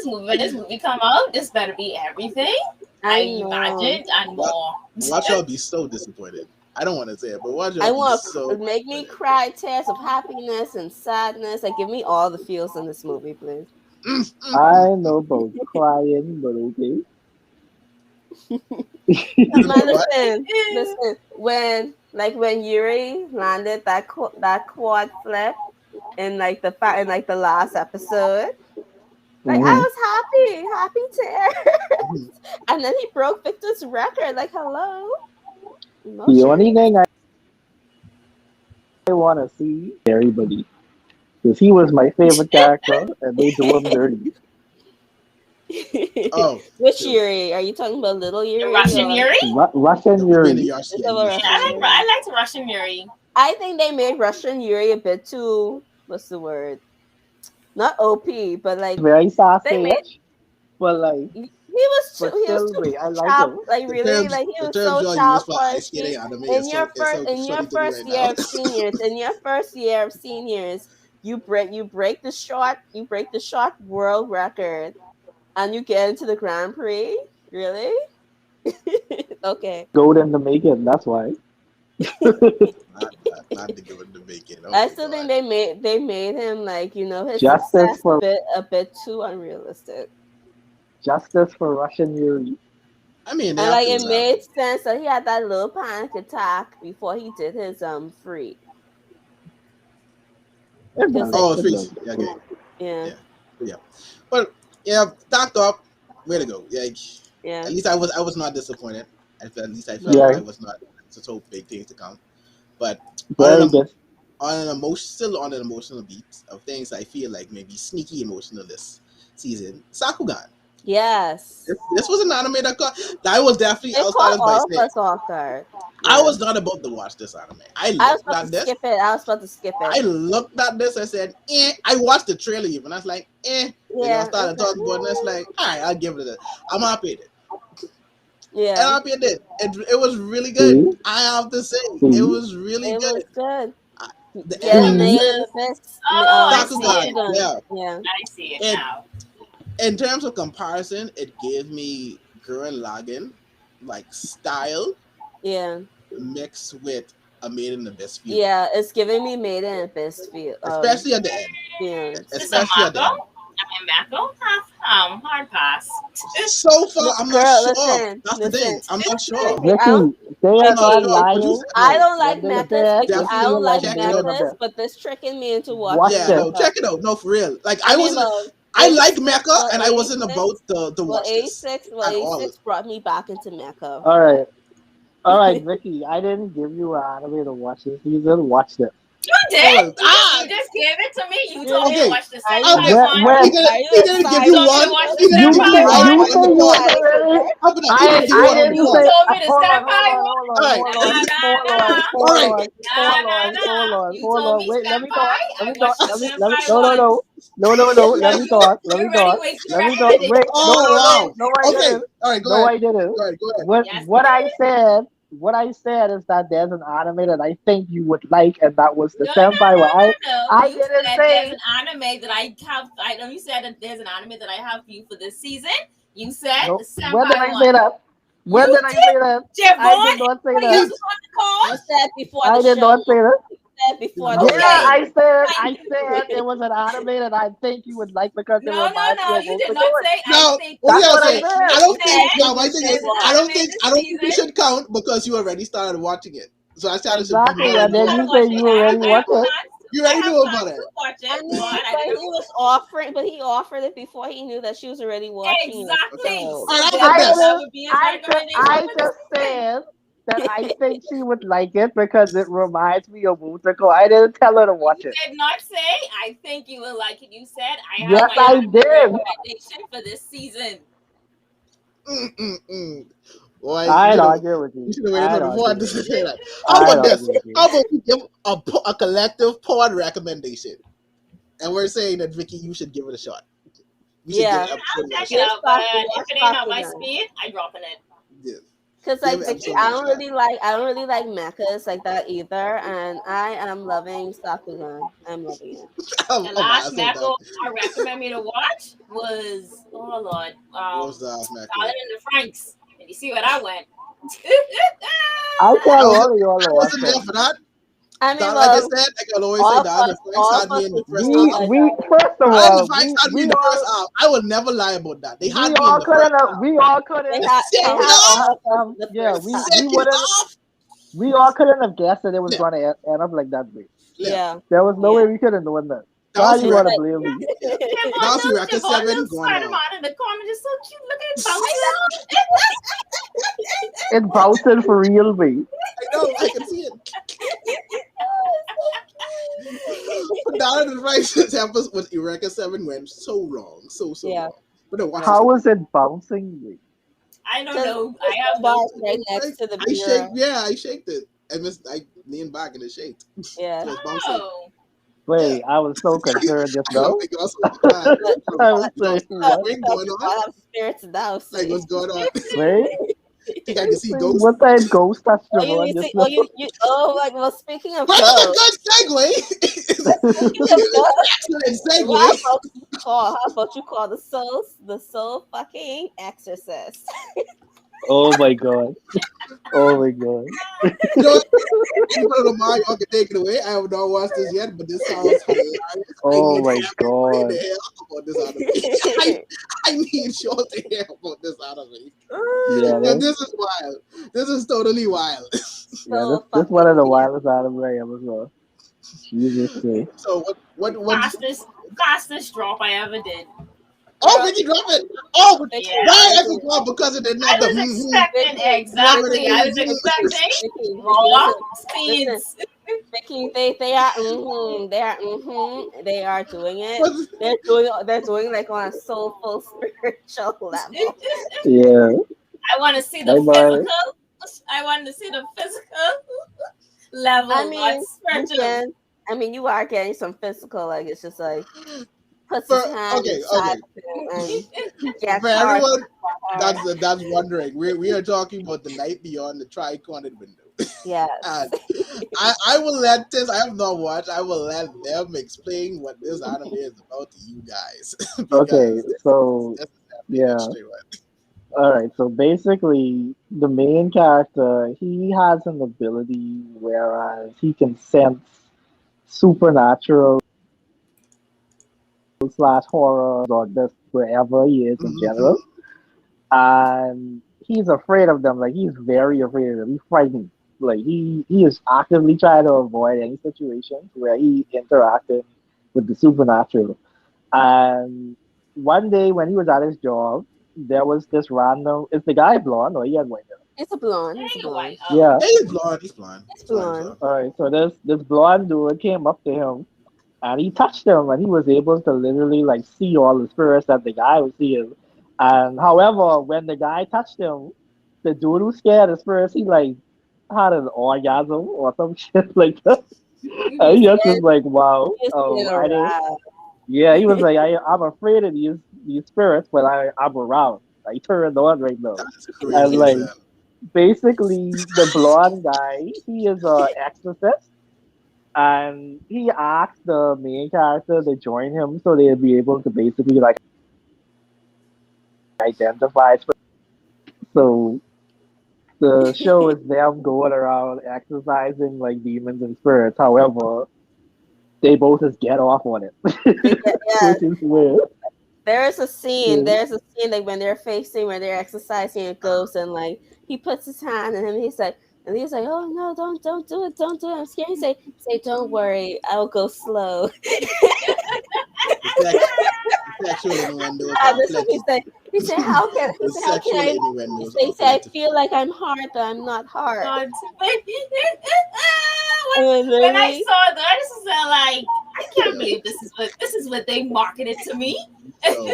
when this movie come out, this better be everything I imagined and more. watch y'all be so disappointed. I don't want to say it, but watch y'all I be want so make me cry tears of happiness and sadness. Like give me all the feels in this movie, please. I know about crying, but okay. Man, listen. When Yuri landed that quad flip in like the last episode, like I was happy tears, and then he broke Victor's record. Like hello, emotion. The only thing I want to see everybody because he was my favorite character, and they do him dirty. Which Yuri? Are you talking about little Yuri? The Russian Yuri? Russian Yuri. I liked Russian Yuri. I think they made Russian Yuri a bit too. What's the word? Not OP, but like very sassy. But like he was too. But He was still, too I like sharp. him. Like really, like he was so sharp for a street. In your first year of seniors, you break the short world record, and you get into the Grand Prix. Really? Okay. Gold in the making. That's why. not the good to make it. I still think they made him like his Justice success for a bit too unrealistic. Justice for Russian Yuri. I mean, and like it made sense that he had that little panic attack before he did his freak. Freeze. Okay. Yeah. But yeah, Doctor Up, way to go. Like, yeah. At least I was not disappointed. At least I felt like I was not so big things to come. But on an emotional beat of things I feel like maybe sneaky emotional this season, Sakugan. Yes. This was an anime that was definitely outside of my I was not about to watch this anime. I was about to skip it. I looked at this. I said, I watched the trailer even. I was like, Then I started talking about it. And I was like, all right, I'll give it I'm happy with it. Yeah. And I'm happy with it. It was really good. I have to say, it was really good. It was good. The I see it now. In terms of comparison, it gave me Gurren Lagann like style. Yeah. Mixed with a Made in Abyss feel. Yeah, it's giving me Made in Abyss feel. Especially at the end. Yeah. Especially at the end. I mean, Mako? Hard pass. So far, I'm not sure. That's the thing. I'm not sure. I don't like methods. I don't like methods, but this tricking me into watching. Yeah, no, check it out. No, for real. Like I like Mecha, and I wasn't about to watch this. A6 brought me back into Mecha. All right, Vicky. I didn't give you an anime to watch this season. Watch this. You did? Ah! You just gave it to me. You Really? told me to Okay. watch the Are you Okay. senpai one. When are you He didn't give you You told me to one. excited? watch the He didn't give you senpai one you one. on say the you was pod. already. How about that? He didn't give you I one on the didn't You pod. say. told me the Hold on, senpai hold on, one. hold on, All right. hold on, Nah, hold nah, on, nah. All hold right. on, Nah, hold nah, on, hold nah. on, You hold told on. me Wait, let me talk. senpai. Let I me talk. watched the Let me. senpai No, no, one. no, no, no, no. Let me talk. Let You me already talk. wasted Let me talk. recommendation. Wait, no, Oh no, no, wow. no. I Okay. didn't. All right. Go No, ahead. I didn't. Go ahead. Go ahead. What Yes, you what I did. said, what I said is that there's an anime that I think you would like, and that was the No, no, senpai no, one. no, no. I You didn't said there's say an anime that I have. I know you said that there's an anime that I have for you for this season. You said the no. When did senpai I say one. that? You When did I say did, that? I Javon. did not say When you that. See, was on the call. You said before the I did show. not say that. You said before the Yeah, Okay. show. I said it was an anime that I think you would like because it No, no, reminds me no. of You did Otaku. not say I now, think what do That's you y'all what I say? like. said. I You don't think. said Now, my thing is, there's an I don't anime think. this I don't think you season. should count because you already started watching it. So I started should be Exactly, more and I then involved. you started say watching. you already I have watched it. plans. You I already have knew about plans it. to watch I it, but mean, I but he didn't. was offering, but he offered it before he knew that she was already watching it. Okay. Exactly. So All right. So How about I therefore, this? that didn't. would be his recommendation I for the just season. said that I think she would like it because it reminds me of Otaku. I didn't tell her to watch You it. did not say, I think you will like it. You said, I have Yes, my I anime did. recommendation for this season. Mm-mm-mm. Boy, I'd argue with you you. should have waited I'd till before argue to with you. say that. How I'd about this? argue with you. How about we give a collective pod recommendation, and we're saying that Vicky, you should give it a shot. You should give yeah, episode I'll one a check it shot. just out, but if watch it ain't on my Bakugan. speed, I dropping it. Yeah. Cause Give like Vicky, episode one a shot. I don't really like mechas like that either, and I am loving Sakugan. I'm loving it. I'm, The I'm last so down. Mako I recommend me to watch was, oh Lord, What was the Macro? Solid in the Franks. And you see what I went. I I tell was all of y'all to I watch wasn't that. there for that. I mean, Like I well, said, like I'll always say, Don the Franks all of had me us in the is first cool, half. but We first of Don the all, Franks had me in the first half. I will never lie about that. They had me in the first half. we all couldn't they Second had all half, of us in the yeah, first half. we second wouldn't half, we all couldn't have guessed that it was flip, gonna end up like that way. flip. Yeah, There was no yeah. way we could have known that. So how Dowsy you It's wanna record, like blame me? yeah. Dowsy Javon, record Javon, seven little going Spider on. Man in the corner, just so cute, looking I bouncing. It's bouncing for real me. I know, I can see it. But Don the Franks episode with Eureka 7 went so wrong, so yeah, wrong. But no, watch yeah. this. How is it bouncing me? I don't Because know. I the have no bar clue. right next to the I shake, mirror. yeah, I shaked it. I leaned back and it shaked. Yeah, So it's bouncing. Oh. Yeah. Wait, I was so concerned just I know, now. it got so mad. but I was You know, saying because what? swing going on. I have spirits now. Like, See. what's going on? Wait, Think I can see ghosts? what that ghost touched Oh, the one you just see? now? Oh, like well. Speaking of Well, that's a ghosts, good segue. speaking of ghosts, Excellent well, how segue. about how about you call the soul fucking exorcist? Oh my god. Oh my god. You know what? You put it on my, y'all can take it away. I have not watched this yet, but this sounds hilarious. I Oh need my everybody to god. hear about this anime. I need y'all to hear about this anime. Yeah, Yeah, this is wild. This is totally wild. yeah, So this one of fucking the weird. wildest anime I ever saw. Jesus Christ. So what Fastest drop I ever did. oh, Girl, Vicky, drop it. Oh, Vicky, Yeah. why I Vicky, forgot because it didn't I have the was expecting drop it exactly. I was again. expecting Vicky, raw listen, scenes. Vicky, they are doing it. What's They're doing like on a soulful spiritual level. Yeah. I want to see the Bye bye. physical. I want to see the physical I level, not mean, you spiritual. can. I mean, you are getting some physical. Like it's just like puts his hand inside okay. of him and gets For hard, everyone hard. that's wondering, we are talking about the night beyond the Tricorded Window. Yes. And I will let this. I have not watched. I will let them explain what this anime is about to you guys Okay, because so this is definitely an yeah. extra one. Alright, so basically the main character, he has an ability whereas he can sense supernatural slash horror or just wherever he is in Mm-hmm. general. And he's afraid of them. Like he's very afraid of them. He's frightened. Like he is actively trying to avoid any situations where he interacted with the supernatural. And one day when he was at his job, there was this random. Is the guy blonde or he had white hair? It's a blonde. There He's a ain't a white. blonde. Oh, Yeah. Hey, he's blonde. He's blonde. It's He's blonde as blonde. well. All right. So this blonde dude came up to him and he touched him and he was able to literally like see all the spirits that the guy was seeing. And however, when the guy touched him, the dude who scared the spirits, he like had an orgasm or some shit like that. He And was he just was getting, like, wow, he was getting I didn't. aroused. Yeah, he was like, I'm afraid of these spirits, but I'm around. I turned on right now. That's And crazy as like hell. basically the blonde guy, he is a exorcist and he asked the main character to join him so they'd be able to basically like identify. So the show is them going around exercising like demons and spirits. However, they both just get off on it, They get, yeah. which is weird. There's a scene. So, There's a scene like when they're facing, where they're exercising a ghost, and like he puts his hand on him. And he's like, "Oh no, don't do it, don't do it. I'm scared." Say, "Don't worry, I'll go slow." The sexual innuendos And are this one plenty. he said, "How can The how can sexual I?" innuendos He are said, "I plentiful. feel like I'm hard, but I'm not hard." God. And then When I literally, saw that, I just was like, I can't Yeah. believe this is what they marketed to me. So,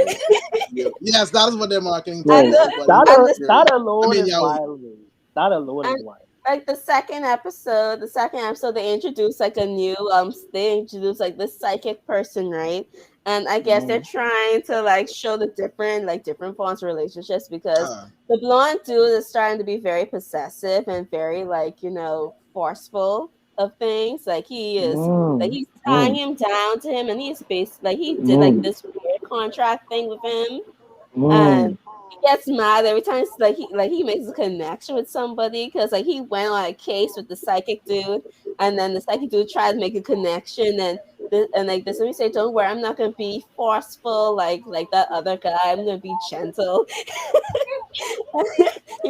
yes, that is what they're marketing to right. and you. the But That and the that I alone mean, is yeah, wild. Man. That alone is and wild. like the second episode, they introduced like a new they introduced like this psychic person, right? And I guess they're Mm, trying to like show the different forms of relationships, because uh, the blonde dude is starting to be very possessive and very like, forceful of things. Like mm, he's tying mm, him down to him, and he's based like he did like mm, this weird contract thing with him. And mm, he gets mad every time he makes a connection with somebody, because like he went on a case with the psychic dude, and then the psychic dude tried to make a connection, and like this, let me say, don't worry, I'm not gonna be forceful like that other guy. I'm gonna be gentle.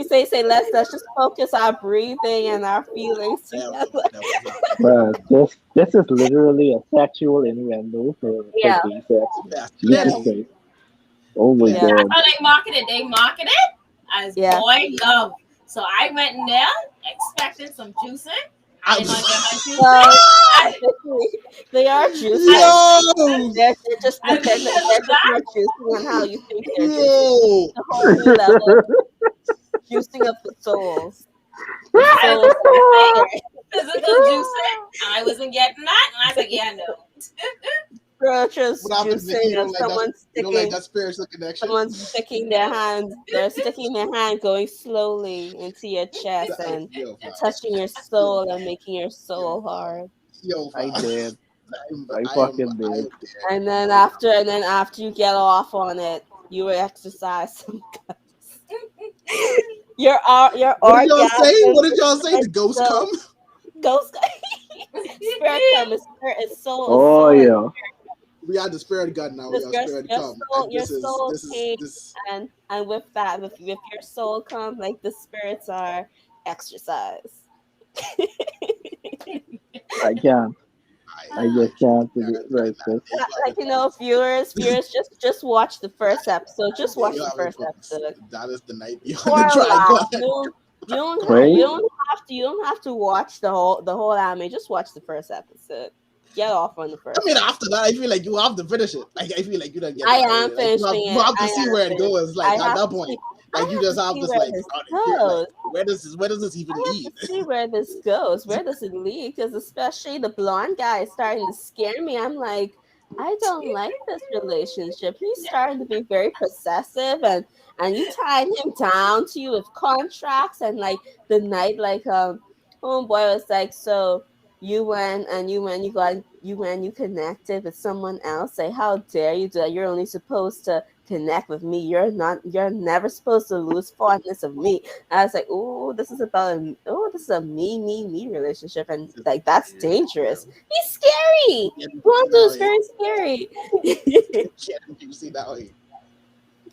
Say let's just focus our breathing and our feelings together. that was not. But this is literally a sexual innuendo for Yeah, gay sex, man. Yes, Jesus yeah, plenty, Christ. Oh my plenty. yeah, That's God. how they marketed. They marketed as yeah. boy love. So I went in there expecting some juicing. I I'm, didn't gonna get my juicing. Well, I, they are I, juicing. yo, They're as soon as just that, not juicing on how you think they're juicing. yo. A whole new level of juicing of the souls. The I was souls of the expecting spirit. physical juicing. I wasn't getting that. And I was like, yeah, no. Spiritual What happens if juicing of you don't like that spiritual connection? someone sticking their hand, they're sticking their hand going slowly into your chest and Yo, fam. touching your Yo, soul and fam. making your Yo, soul fam. hard. Yo, I fam. did. I I fucking I did. am dead. And then after you get off on it, you will exercise some guts. Your What did y'all say? orgasm What did is y'all say? The ghost so come? ghost spirit come, is Oh soul, and yeah. We had the spirit gun now. We this are spirit come, and your this is soul this is came, this. and with that, with your soul come, like the spirits are exercised. I can't. I I just can't. can't do it. Right, sis. Like, viewers, just watch the first episode. Just watch You the have it, first folks. episode That is the night beyond for the a laugh. dragon. Right? You don't have to watch the whole anime. Just watch the first episode. Get off on the I first mean, episode. after that, I feel like you have to finish it. Like I feel like you don't get I am tired. Like finishing you it. have I to see am where it finished. goes. I Like at have that to point, see. like you I have to just have see this where like, this like goes. where does this even I have lead? to see where this goes. Where does it lead? Because especially the blonde guy is starting to scare me. I'm like, I don't like this relationship. He's starting to be very possessive, and you tied him down to you with contracts, and like the night, like homeboy was like, so you went you connected with someone else. Like, how dare you do that? You're only supposed to connect with me. You're never supposed to lose fondness of me. I was like, oh, this is a me relationship, and like that's dangerous. He's scary. Blonde is very scary. You see that way.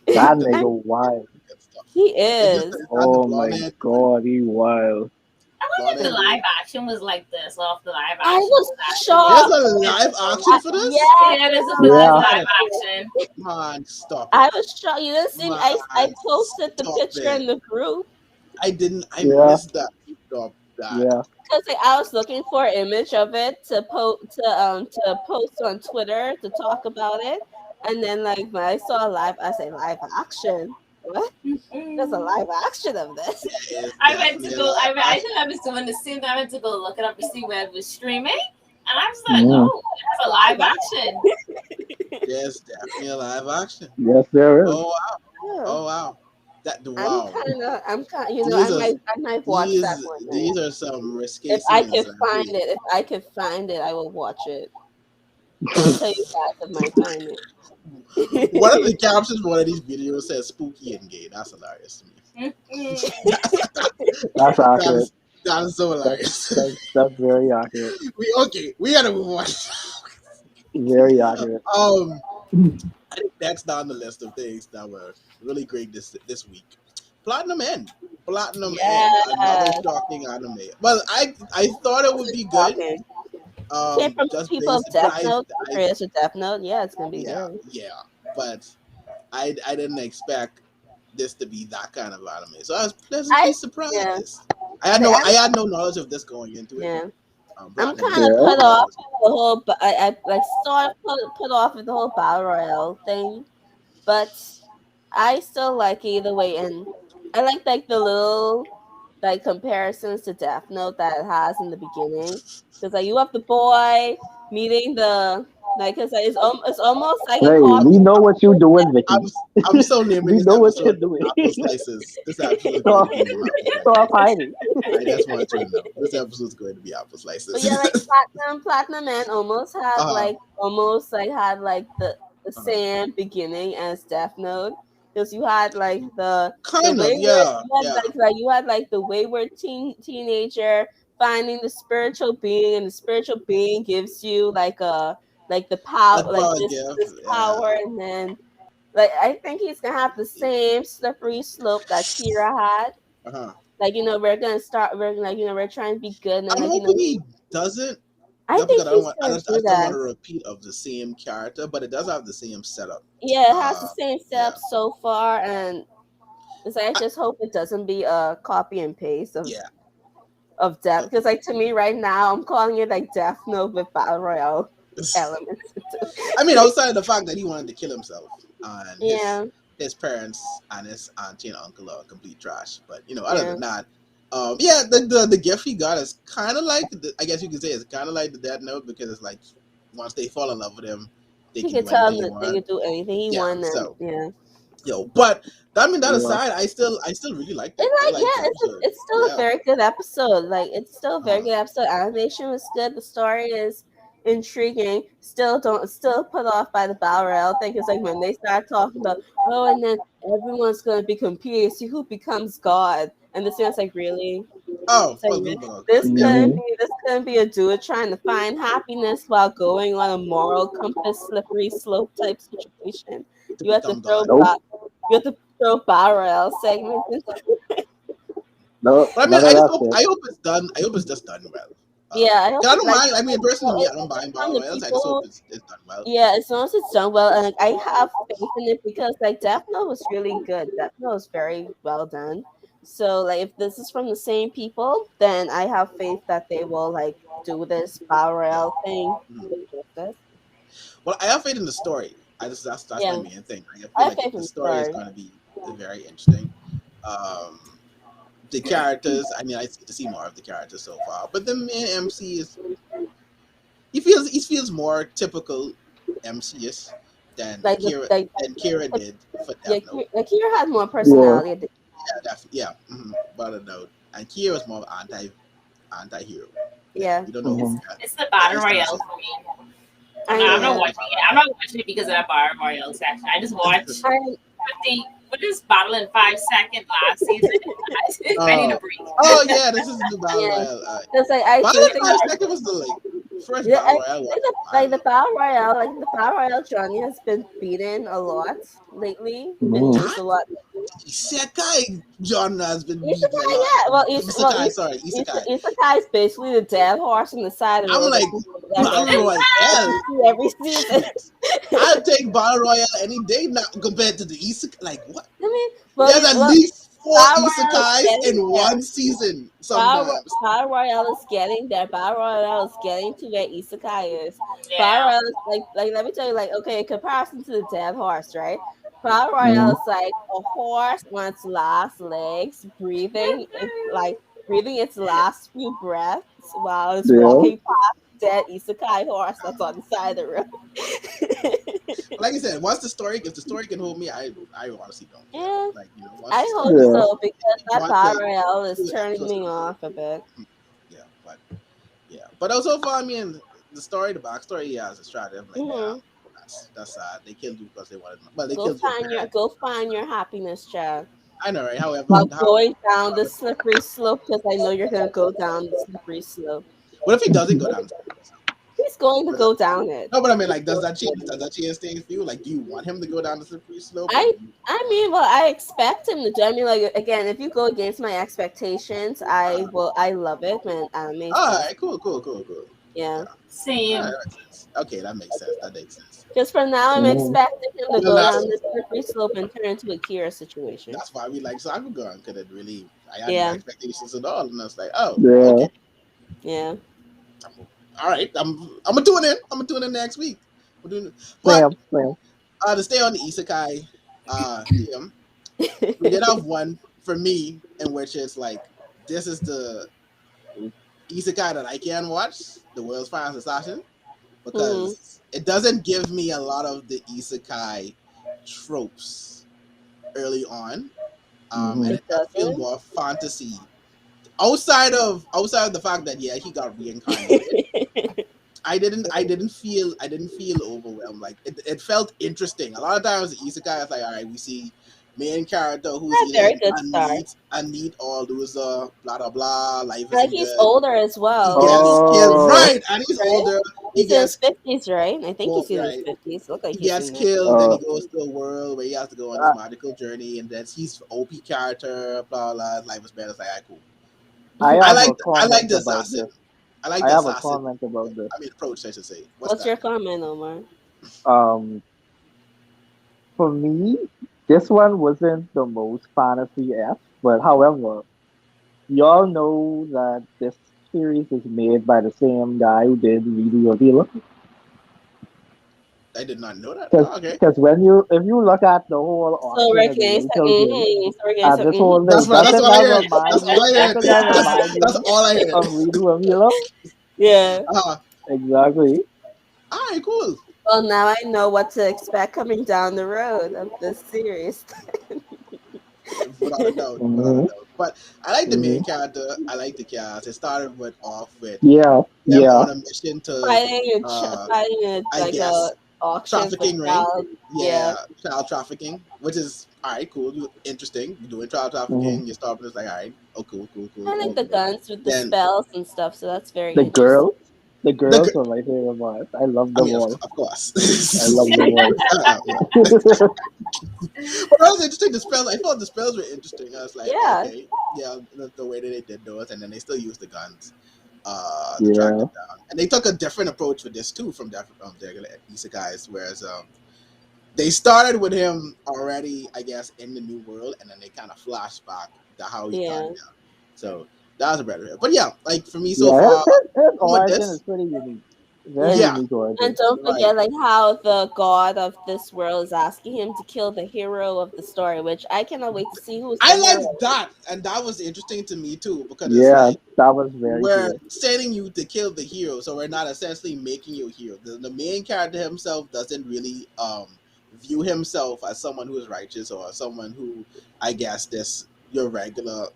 That The nigga wild. good stuff. He Is this is. is that the Oh blonde my head? God, he wild. I wonder Blonde if the head. live action was like this, or if the live I action was was actually There's shocked. a live action for this. Yes, yeah, there's a live Yeah. live action. action. Man, stop I it. was shocked. You didn't see me. I Man, posted the stop picture it. in the group. I didn't. I Yeah, missed that. Stop that. yeah. Because like, I was looking for an image of it to post on Twitter to talk about it, and then like when I saw I say live action. What? There's a live action of this. It's I went to definitely a go. live I action. think I was doing the same thing. I went to go look it up to see where it was streaming, and I was like, Mm. "Oh, that's a live action." Yes, definitely a live action. Yes, there is. Oh wow. Yeah. Oh wow. Wow. I'm kind. You know, These are I might watch that these one night these are some risque if I can scenes. find it. If I can find it, I will watch it. I'll tell you guys if I find One of it. the captions for one of these videos says "spooky and gay." That's hilarious to me. That's That accurate. is that is so That's hilarious. that's very accurate. We gotta move on. Very accurate. I think that's down the list of things that were really great this week. Platinum End. Platinum End, another Yes, shocking anime. Well, I thought it would be good. talking. Came from the Just people of based, but Death Note, the I creators of Death Note. Yeah, it's gonna be yeah, good. yeah, but I didn't expect this to be that kind of anime, so I was pleasantly I yeah. surprised. The I anime, had no knowledge of this going into it. yeah. I'm Platinum kind End, of Yeah. put I thought off was with the whole, but I like sort of put off with the whole battle royale thing, but I still like it either way, and I like the little like comparisons to Death Note that it has in the beginning, because like you have the boy meeting the like, cause like, it's almost like a Hey, copy. we know what you're doing, I'm Vicky. I'm so naming We this know what you're episode doing. Apple Slices. This episode is going to stop, be named Apple stop Slices. hiding. I just want you to know this episode is going to be Apple But yeah, like Slices. Platinum Man uh, almost like had like the uh, same beginning as Death Note, because you had like the kind of, wayward yeah, yeah. you had like the wayward teenager finding the spiritual being, and the spiritual being gives you like the power, That like power gift, this yeah. power, and then like I think he's gonna have the same slippery slope that Kira had. Uh-huh. Like, we're like, we're trying to be good, and then I'm like, hoping he doesn't. I Just because think he's gonna I do just don't want that. a repeat of the same character, but it does have the same setup. Yeah, it has the Uh, same yeah, setup so far, and it's like, I I, just hope it doesn't be a copy and paste yeah. of Death, because like to me right now, I'm calling it like Death Note with battle royale elements. I mean, outside of the fact that he wanted to kill himself and Yeah, his parents and his auntie and uncle are complete trash. But other yeah. than that, yeah, the gift he got is kind of like I guess you could say it's kind of like the Death Note, because it's like once they fall in love with him, they He can could do tell anything him they that they want. could do anything he Yeah, wanted. so Yeah. but that Yeah. aside, I still really liked it. It's I like, liked the yeah, episode. it's still a Yeah. very good episode. Like, it's still a very Uh, good episode. Animation was good. The story is intriguing. Still put off by the battle royale thing, because like when they start talking about, oh, and then everyone's gonna be competing, see who becomes God, and this one's like, really. oh, It's like, well, good one. Yeah, Hmm. this couldn't be a dude trying to find happiness while going on a moral compass slippery slope type situation. to You have to become God. Nope. you have to throw battle royale segments into. No, But I mean, none of that shit. I hope it's done. I hope it's just done well. Yeah, I hope 'Cause I it don't like mind. I mean, personally, me, I don't it's mind from battle the royals. I just hope people. it's done well. Yeah, as long as it's done well, and like, I have faith in it, because like Death Note was really good. Death Note was very well done. So like, if this is from the same people, then I have faith that they will like do this battle Yeah. royale thing Mhm. with justice. Well, I have faith in the story. That's my Yeah, main thing. I I feel have like faith in the the story is story. going to be very interesting. Um, the characters. I mean, I get to see more of the characters so far, but the main MC is he feels more typical MC-ish Like than Kira did for yeah, Death Note. Like Kira has more Yeah. personality. Yeah, definitely. Yeah, about a note. And Kira is more of anti hero. Yeah, Yeah, we don't know. Hmm. It's the Yeah, battle he's kind of royale shit. for me. I I'm not know. watching it. I'm not watching it because of that battle royale section. I just watch I 50. What is battle in 5 seconds last season? I need a break. Oh yeah, this is the battle yeah, royale. because like I Battle do in think 5 seconds was the first yeah, battle royale one. I like don't know. the battle royale genre has been beaten a lot lately. Been Hmm. used a lot. Isekai genre has been beaten a Isekai, lot. yeah. Isekai, sorry, Isekai. Isekai is basically the dead horse on the side of the I'm road like battle royale. you see every season. I'll take battle royale any day now compared to the Isekai. Like what? I mean, There's at least 4 Battle Royale is isekais getting in there. one season sometimes. Battle Royale is getting there. Battle Royale is getting to where Isekai is. Battle Yeah. Royale is like let me tell you, like, okay, in comparison to the dead horse, right? Battle Royale Mhm. is like a horse on its last legs, breathing its last few breaths while it's Yeah. walking past dead Isekai horse that's on the side of the road. Like I said, once if the story can hold me, I honestly don't care. Yeah, Like, you know, once I the hope story Yeah. so because that once Battle the Royale is two turning episodes, me off a bit. yeah, but yeah, but also far, I mean, the backstory, yeah, is a strategy. I'm like, yeah, Hmm. that's sad. They killed you because they wanted, but they Go killed your find your parents. go find your happiness, child. I know, right? While going down the slippery slope, because I know you're gonna go down the slippery slope. what if he doesn't go down? He's going to What is that? go down it. No, but I mean, He's like, going to go does down it. that change things for you? Like, do you want him to go down the slippery slope, or I do you? I mean, well, I expect him to do. I mean, like again, if you go against my expectations, I love it when anime All does. right, cool. Yeah. Yeah, all right, Same. that makes sense. Okay, that makes sense. That makes sense. Just for now, I'm Mhm. expecting him to And go down this slippery slope and turn into a Kira situation. that's why we like Sakugan, because it really, I had no Yeah. expectations at all, and I was like, oh, Yeah. okay, Yeah. all right, I'm gonna tune in. I'm gonna tune in next week. We're doing, but Same. Same. to stay on the isekai theme, we did have one for me in which it's like this is the isekai that I can watch, the world's finest assassin, Hmm. because it doesn't give me a lot of the isekai tropes early on, and Mhm. It it does feel doesn't. more fantasy outside of the fact that yeah he got reincarnated. I didn't feel overwhelmed. Like it felt interesting. A lot of times the isekai is like, all right, we see main character who's A either very good start. a neat or loser, blah blah blah. Life Like isn't he's good. older as He well. gets killed, Oh. right? And he's Right? older. He He's in his gets 50s, right? I think well, he's in his right. 50s. Look like He he's gets in his killed, then he 呃 goes to a world where he has to go on this 啊 magical journey, and that's he's OP character, blah blah. Life is better. It's like, all right, cool. I 50s. have a I like comment the about assassin. this. I like I the have a assassin. comment about this. I mean, approach, I should say. What's What's that? your comment, Omar? Um, for me, this one wasn't the most fantasy-esque, but however, y'all know that this series is made by the same guy who did Video Healer. I did not know that. Because Oh, okay. when if you look at the whole So auction we're of the getting some, Angel Game so we're getting and some, this whole That's thing, what. That's doesn't all I that heard. remind That's all you? I heard. Doesn't that That's remind that's you all I heard. of Video Healer? Yeah. Uh, Exactly. all right, cool. Well, now I know what to expect coming down the road of this series. Without a doubt, without a hmm doubt. But I like the hmm main character. I like the cast. It started off with Yeah, them yeah. on a mission to, uh, Fighting a I like a guess, auction for trafficking, right? child. Yeah. Yeah, child trafficking, which is all right, cool, interesting. You're doing child hmm trafficking. You're stopping. It's like, all right, oh, I cool. like the guns with the Then spells and stuff, so that's very The interesting. girls, the the, girls are my favorite ones. I love I them mean, all. of course. I love them all. Yeah. But that was interesting. The spells, I thought the spells were interesting. I was like, Yeah. okay, yeah, the way that they did those, and then they still use the guns to track Yeah. them down. And they took a different approach with this too from the regular isekais, whereas they started with him already, I guess, in the new world, and then they kind of flashed back to how he got Yeah. there. So that was a better. But yeah, like for me so Yeah, far his with origin is this, pretty unique. Very Yeah. yeah, unique And origin. don't right. forget like how the god of this world is asking him to kill the hero of the story, which I cannot wait to see who's the I hero. like that, and that was interesting to me too because it's Yeah, like that was very we're cool. sending you to kill the hero, so we're not essentially making you a hero. The main character himself doesn't really view himself as someone who is righteous or someone who, I guess, this your regular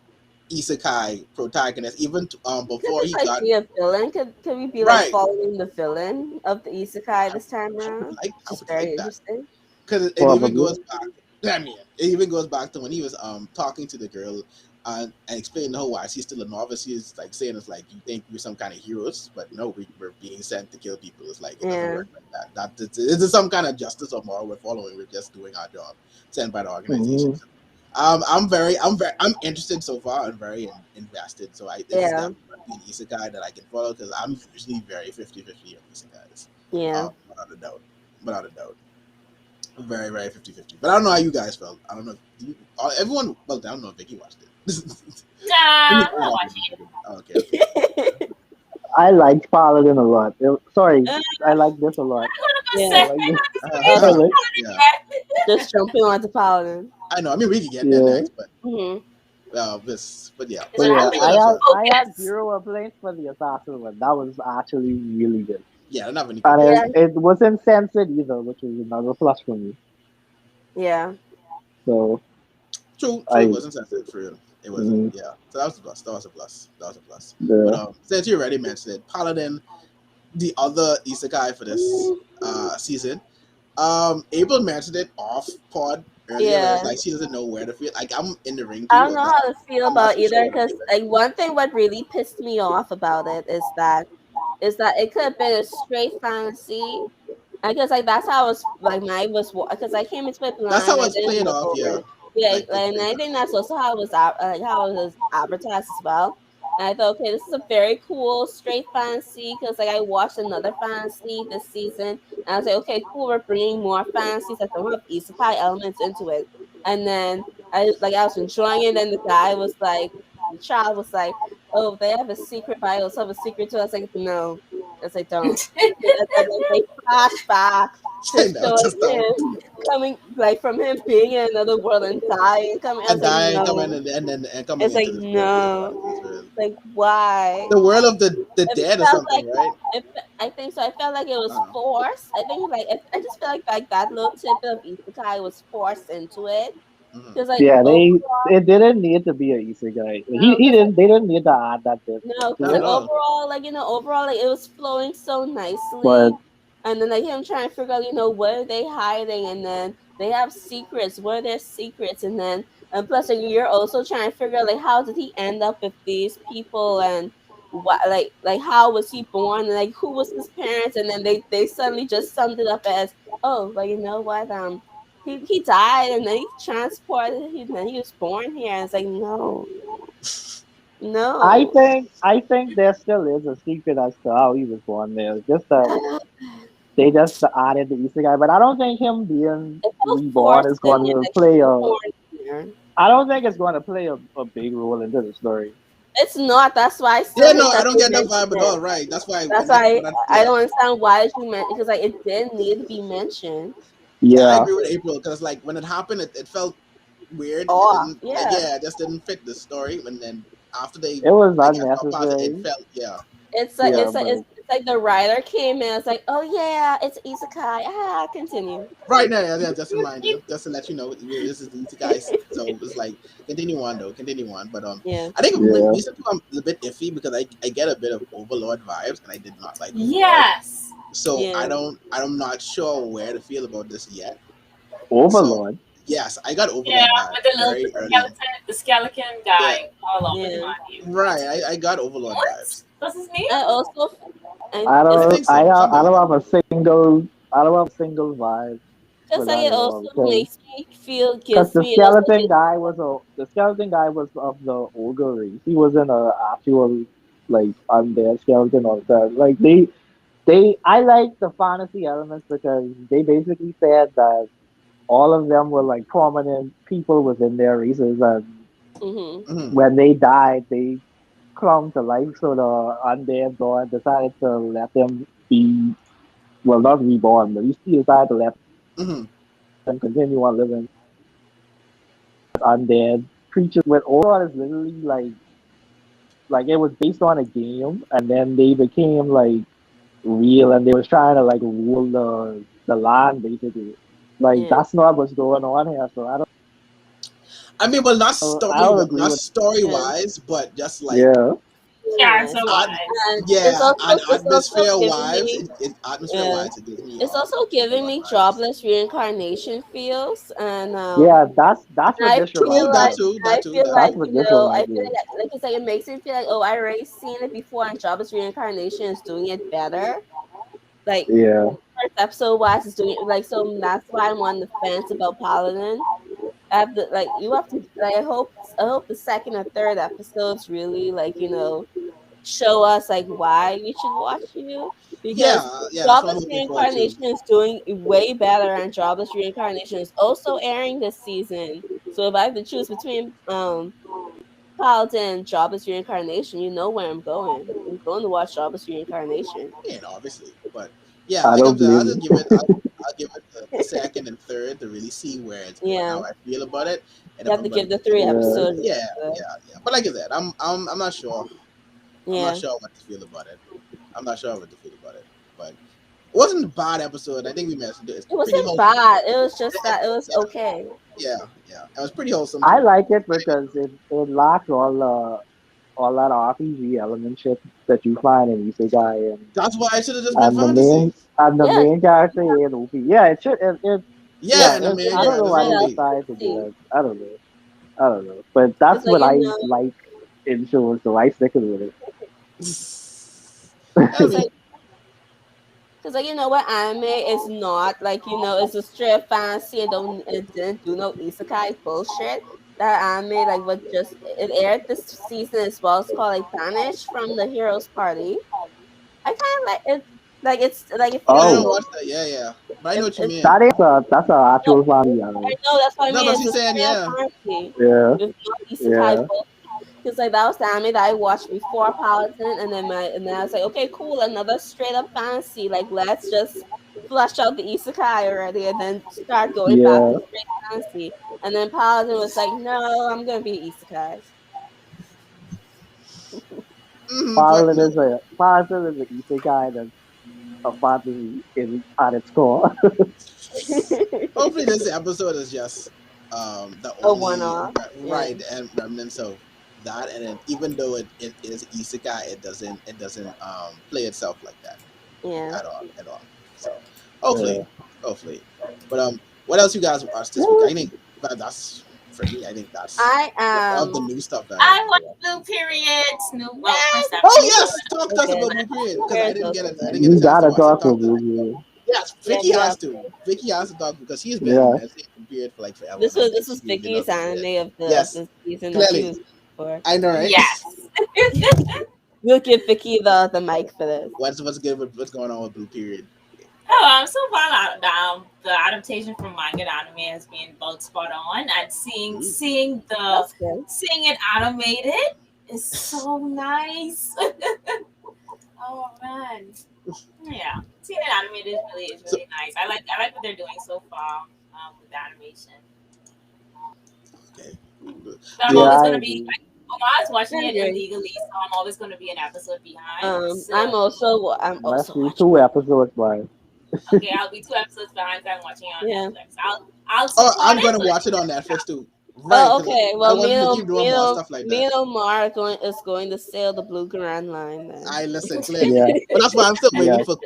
isekai protagonist. Even Could before this he like got be a villain? Could we be like right, following the villain of the Isekai this time around? I Which is would very like that interesting. because it even Probably. goes back. I mean, it even goes back to when he was talking to the girl and explaining the whole why she's still a novice. He's like saying it's like you think we're some kind of heroes, but no, we're being sent to kill people. It's like it doesn't Yeah. work like that. It's some kind of justice or moral we're following. We're just doing our job sent by the organization. hmm I'm interested so far and very invested. So this is Yeah. definitely an isekai that I can follow because I'm usually very 50-50 on isekais. Yeah. Without a doubt, without a doubt. very, very 50-50. But I don't know how you guys felt. I don't know. Everyone, well, I don't know if Vicky watched it. Nah, I'm not watching it. Oh, okay. I liked Paladin a lot. Sorry, I like this a lot. I Yeah. 100%. like this. Uh, I like, Yeah, just jumping on the Paladin. I know. I mean, we could get there yeah. next, but Hmm. but yeah. It's But So like, I yeah, think I that's I had focus. zero complaints for the assassin one. That was actually really good. yeah. I don't have any And complaints. Yeah, it wasn't censored either, which was another plus for me. yeah. So True, true. It I wasn't sensitive for real. It wasn't. mm, Yeah. So that was a plus. That was a plus. That was a plus. But the since you already mentioned it, Paladin, the other isekai for this Mm, season, April mentioned it off pod earlier, where it's yeah. like she doesn't know where to feel. Like I'm in the ring I too, don't but know how to feel I'm not about too sure either what to because feel. like one thing what really pissed me off about it is that it could have been a straight fantasy. I guess like that's how I was like mine was because I came into it That's blind. how I it's didn't played look off. over Yeah, it. Yeah, like it's and played I off. think that's also how it was like how it was advertised as well. And I thought, okay, this is a very cool straight fantasy because like I watched another fantasy this season, and I was like, okay, cool, we're bringing more fantasies that don't have isekai elements into it. And then I was enjoying it, and the guy was like, the child was like, oh, they have a secret, but I also have a secret too. I was like, no, yes, I don't. And then they flash back to I know, show just don't. him coming, like from him being in another world and dying. Coming, I was And like, dying, coming no. and coming It's like into this world where no. it's real. Like why? The world of the It dead or felt something, like right? I think so. I felt like it was Uh, forced. I think like I just feel like that little tidbit of isekai was forced into it mhm. because like yeah, they overall, it didn't need to be a isekai. no, He because didn't they didn't need to add that bit no, because Not to at like it. all. overall, like overall, like it was flowing so But nicely, and then like him trying to figure out, what are they hiding, and then they have secrets. What are their secrets? And plus, like you're also trying to figure out like how did he end up with these people, and what like how was he born, and like who was his parents, and then they suddenly just summed it up as, oh, but you know what, he died, and then he transported, then he was born here, and it's like no, no. I think there still is a secret as to how he was born there. It's just that they just added the isekai. But I don't think him being It felt reborn forced is to going me, to like play he was a. born here. I don't think it's going to play a big role into the story. It's not. That's why I Yeah, still no, hate I that don't they get that mentioned vibe at it. all. Right? That's why That's why I yeah, don't understand why did you mention because like it didn't need to be mentioned. yeah, I Yeah, agree with April because like when it happened, it felt weird. It Oh, didn't like yeah. yeah, it just didn't fit the story. And then after they it was I guess got past it, it unnecessary. felt yeah. It's like Yeah, it's like but it's like the writer came in. It's like, oh yeah, it's isekai. Ah, continue. Right now, yeah, yeah, just to remind you, just to let you know, this is these guys. So it's like continue on though, continue on. But Yeah, I think the yeah. reason too I'm a bit iffy because I get a bit of Overlord vibes, and I did not like Overlord. Yes. So yeah, I'm not sure where to feel about this yet. So Overlord. yes, I got Yeah, Overlord with the vibes little very early on. the skeleton Yeah, guy all over the yeah. body. right. I got Overlord What? vibes. What's his name? I also and I think so. I Something like don't that. have a single I don't have a single vibe because for like that it at also all because makes me feel because gives me it also gives the skeleton guy was of the ogre race. He wasn't a actual like undead skeleton or that. Like they I like the fantasy elements because they basically said that all of them were like prominent people within their races and mm-hmm. Hmm. when they died they clung to life so the undead god decided to let them be well not reborn but he decided to let Hmm. them continue on living undead creatures with Overlord is literally like it was based on a game and then they became like real and they was trying to like rule the land basically. Like Yeah, that's not what's going on here. So I mean, well, I don't agree not with story yeah, wise, but just like yeah. yeah. Character at, wise. And yeah, and it's also atmosphere giving wise, me atmosphere yeah. wise, it gives me It's also giving Overlord me vibes. jobless reincarnation feels, and Yeah, that's what I this True, feel reminds me like of. that That's too. what this reminds I me feel of. like it's like it makes me feel like, oh, I already seen it before, and jobless reincarnation is doing it better. Like Yeah. first episode wise, is doing it like so. That's why I'm on the fence about Paladin. You have to like I hope the second or third episodes really like show us like why we should watch you, because Yeah, that's what I'm Jobless looking forward to. Reincarnation is doing way better, and Jobless Reincarnation is also airing this season. So if I have to choose between Paladin and Jobless Reincarnation, you know where I'm going. I'm going to watch Jobless Reincarnation. Yeah, obviously, but yeah, I like don't I'm saying, blame you. I'll give it the second and third to really see where it's going, Yeah, how I feel about it, and you if have I'm to going to give the continue three watching Yeah. it. episodes. Yeah, yeah. But like I said, I'm not sure. I'm not Yeah, sure what to feel about it. I'm not sure what to feel about it. But it wasn't a bad episode. I think we mentioned it. It's it pretty wasn't wholesome. bad. It was just that it was Yeah, okay. yeah. It was pretty wholesome I too. like it because it lacks all that RPG element shit that you find in Isekai, That's why I should have just been and the main fantasy. and the Yeah, main character ain't OP. Yeah, it should. Yeah, Yeah, and the it, main I don't know character is why what they else? OP. decided to do See, that. I don't know. I don't know. But that's because like what you I know, like in shows, so I stick with it. I because mean, like because like you know what anime is not like it's a straight fantasy. It didn't do no isekai bullshit. That anime like what just it aired this season as well. It's called like Banish from the Heroes Party. I kind of like it. Like it's like it I feels didn't Oh, watch that. Yeah. But I know what you it's mean. that is that's a no, actual family I anime. know that's what I No, mean. because It's he's a saying, straight up yeah. fantasy Yeah, with no isekai yeah, bullshit. Because like that was the anime that I watched before Paladin, and then I was like, okay, cool, another straight up fantasy. Like let's just flush out the isekai already, and then start going back to yeah. straight fantasy. And then Paladin was like, no, I'm gonna be isekais. But Paladin is a isekai that's a fantasy in at its core. hopefully this episode is just the A one only off, yeah, right and remnants of that, and then even though it is isekai, it doesn't play itself like that yeah. at all. So Yeah. hopefully. But what else you guys watched this week? I think that's for me. I think that's I of the am. new stuff that I I have to watched watch. Blue Periods. New, well, Yes, first Oh Blue episode. yes, Period talk so to us good. about Blue Period Blue because Period is also I good. didn't get a You chance to gotta watch it. talk to Talk to Ruby. yes, Yeah, Vicky you has have. to. Vicky has to talk because she's been Yeah. mentioning Blue Period for like forever, This and I was think this she was really Vicky's loves Blue Period. anime of Yes, the season that she clearly, was for. I know, right? Yes. We'll give Vicky the mic for this. What's good with what's going on with Blue Period? Oh, I'm so far the adaptation from manga to anime has been both spot on, and seeing Ooh. seeing the That's good. seeing it animated is so nice. Oh man, yeah, seeing it animated is So really nice. I like what they're doing so far with the animation. okay, But I'm so Yeah, always I gonna be agree. I'm always watching I it agree. illegally, so I'm always gonna be an episode behind. I'm Must also be watching. two episodes, man. Okay, I'll be 2 episodes behind. 'Cause I'm watching it on Yeah. Netflix. I'll oh, support I'm it. gonna But watch it on Netflix too. Right, Oh, because okay. I Well, don't want them to keep doing more stuff like Me that. and Omar is going to sail the Blue Grand Line then. I listen clearly, Yeah, but that's why I'm still yeah. waiting for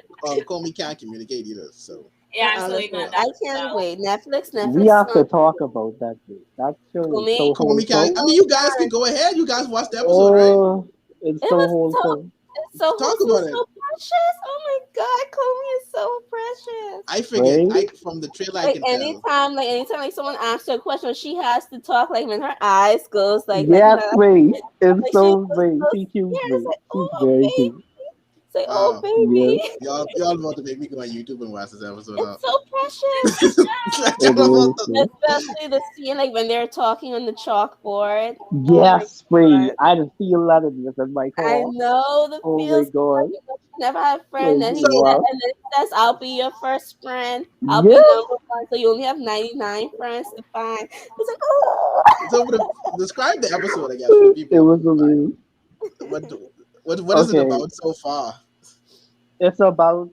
Comey can't communicate either. So yeah, I'm still waiting Listen, on yeah, I that as can't well. wait. Netflix We is have to on talk about that dude. That show is me. so Comey can't. wholesome. I mean, you guys can go ahead. You guys watched the episode, right? Oh, it's It so was so wholesome. it's so Talk wholesome, about it. so precious. Oh my god, Komi is so precious. I forget. Right? I from the trailer I can tell. Anytime like someone asks her a question, she has to talk like when her eyes goes Yes, wait. It's like she so goes wait. so She cute, scared. It's wait. like, She's oh very baby. cute. It's like, oh Wow, Yeah, baby. y'all about to make me go on YouTube and watch this episode It's now. so precious. it is. Too. Especially the scene like when they're talking on the chalkboard. Oh my Yes, wait. god. I just feel that in my I core. know the Oh my feels god. like she never had a friend. Like Then wow. and then he says, I'll be your first friend. I'll be Yes. number one. So you only have 99 friends to find. It's like, oh. So, describe the episode, I guess, for It people. was amazing. What what is it Okay, about so far? it's about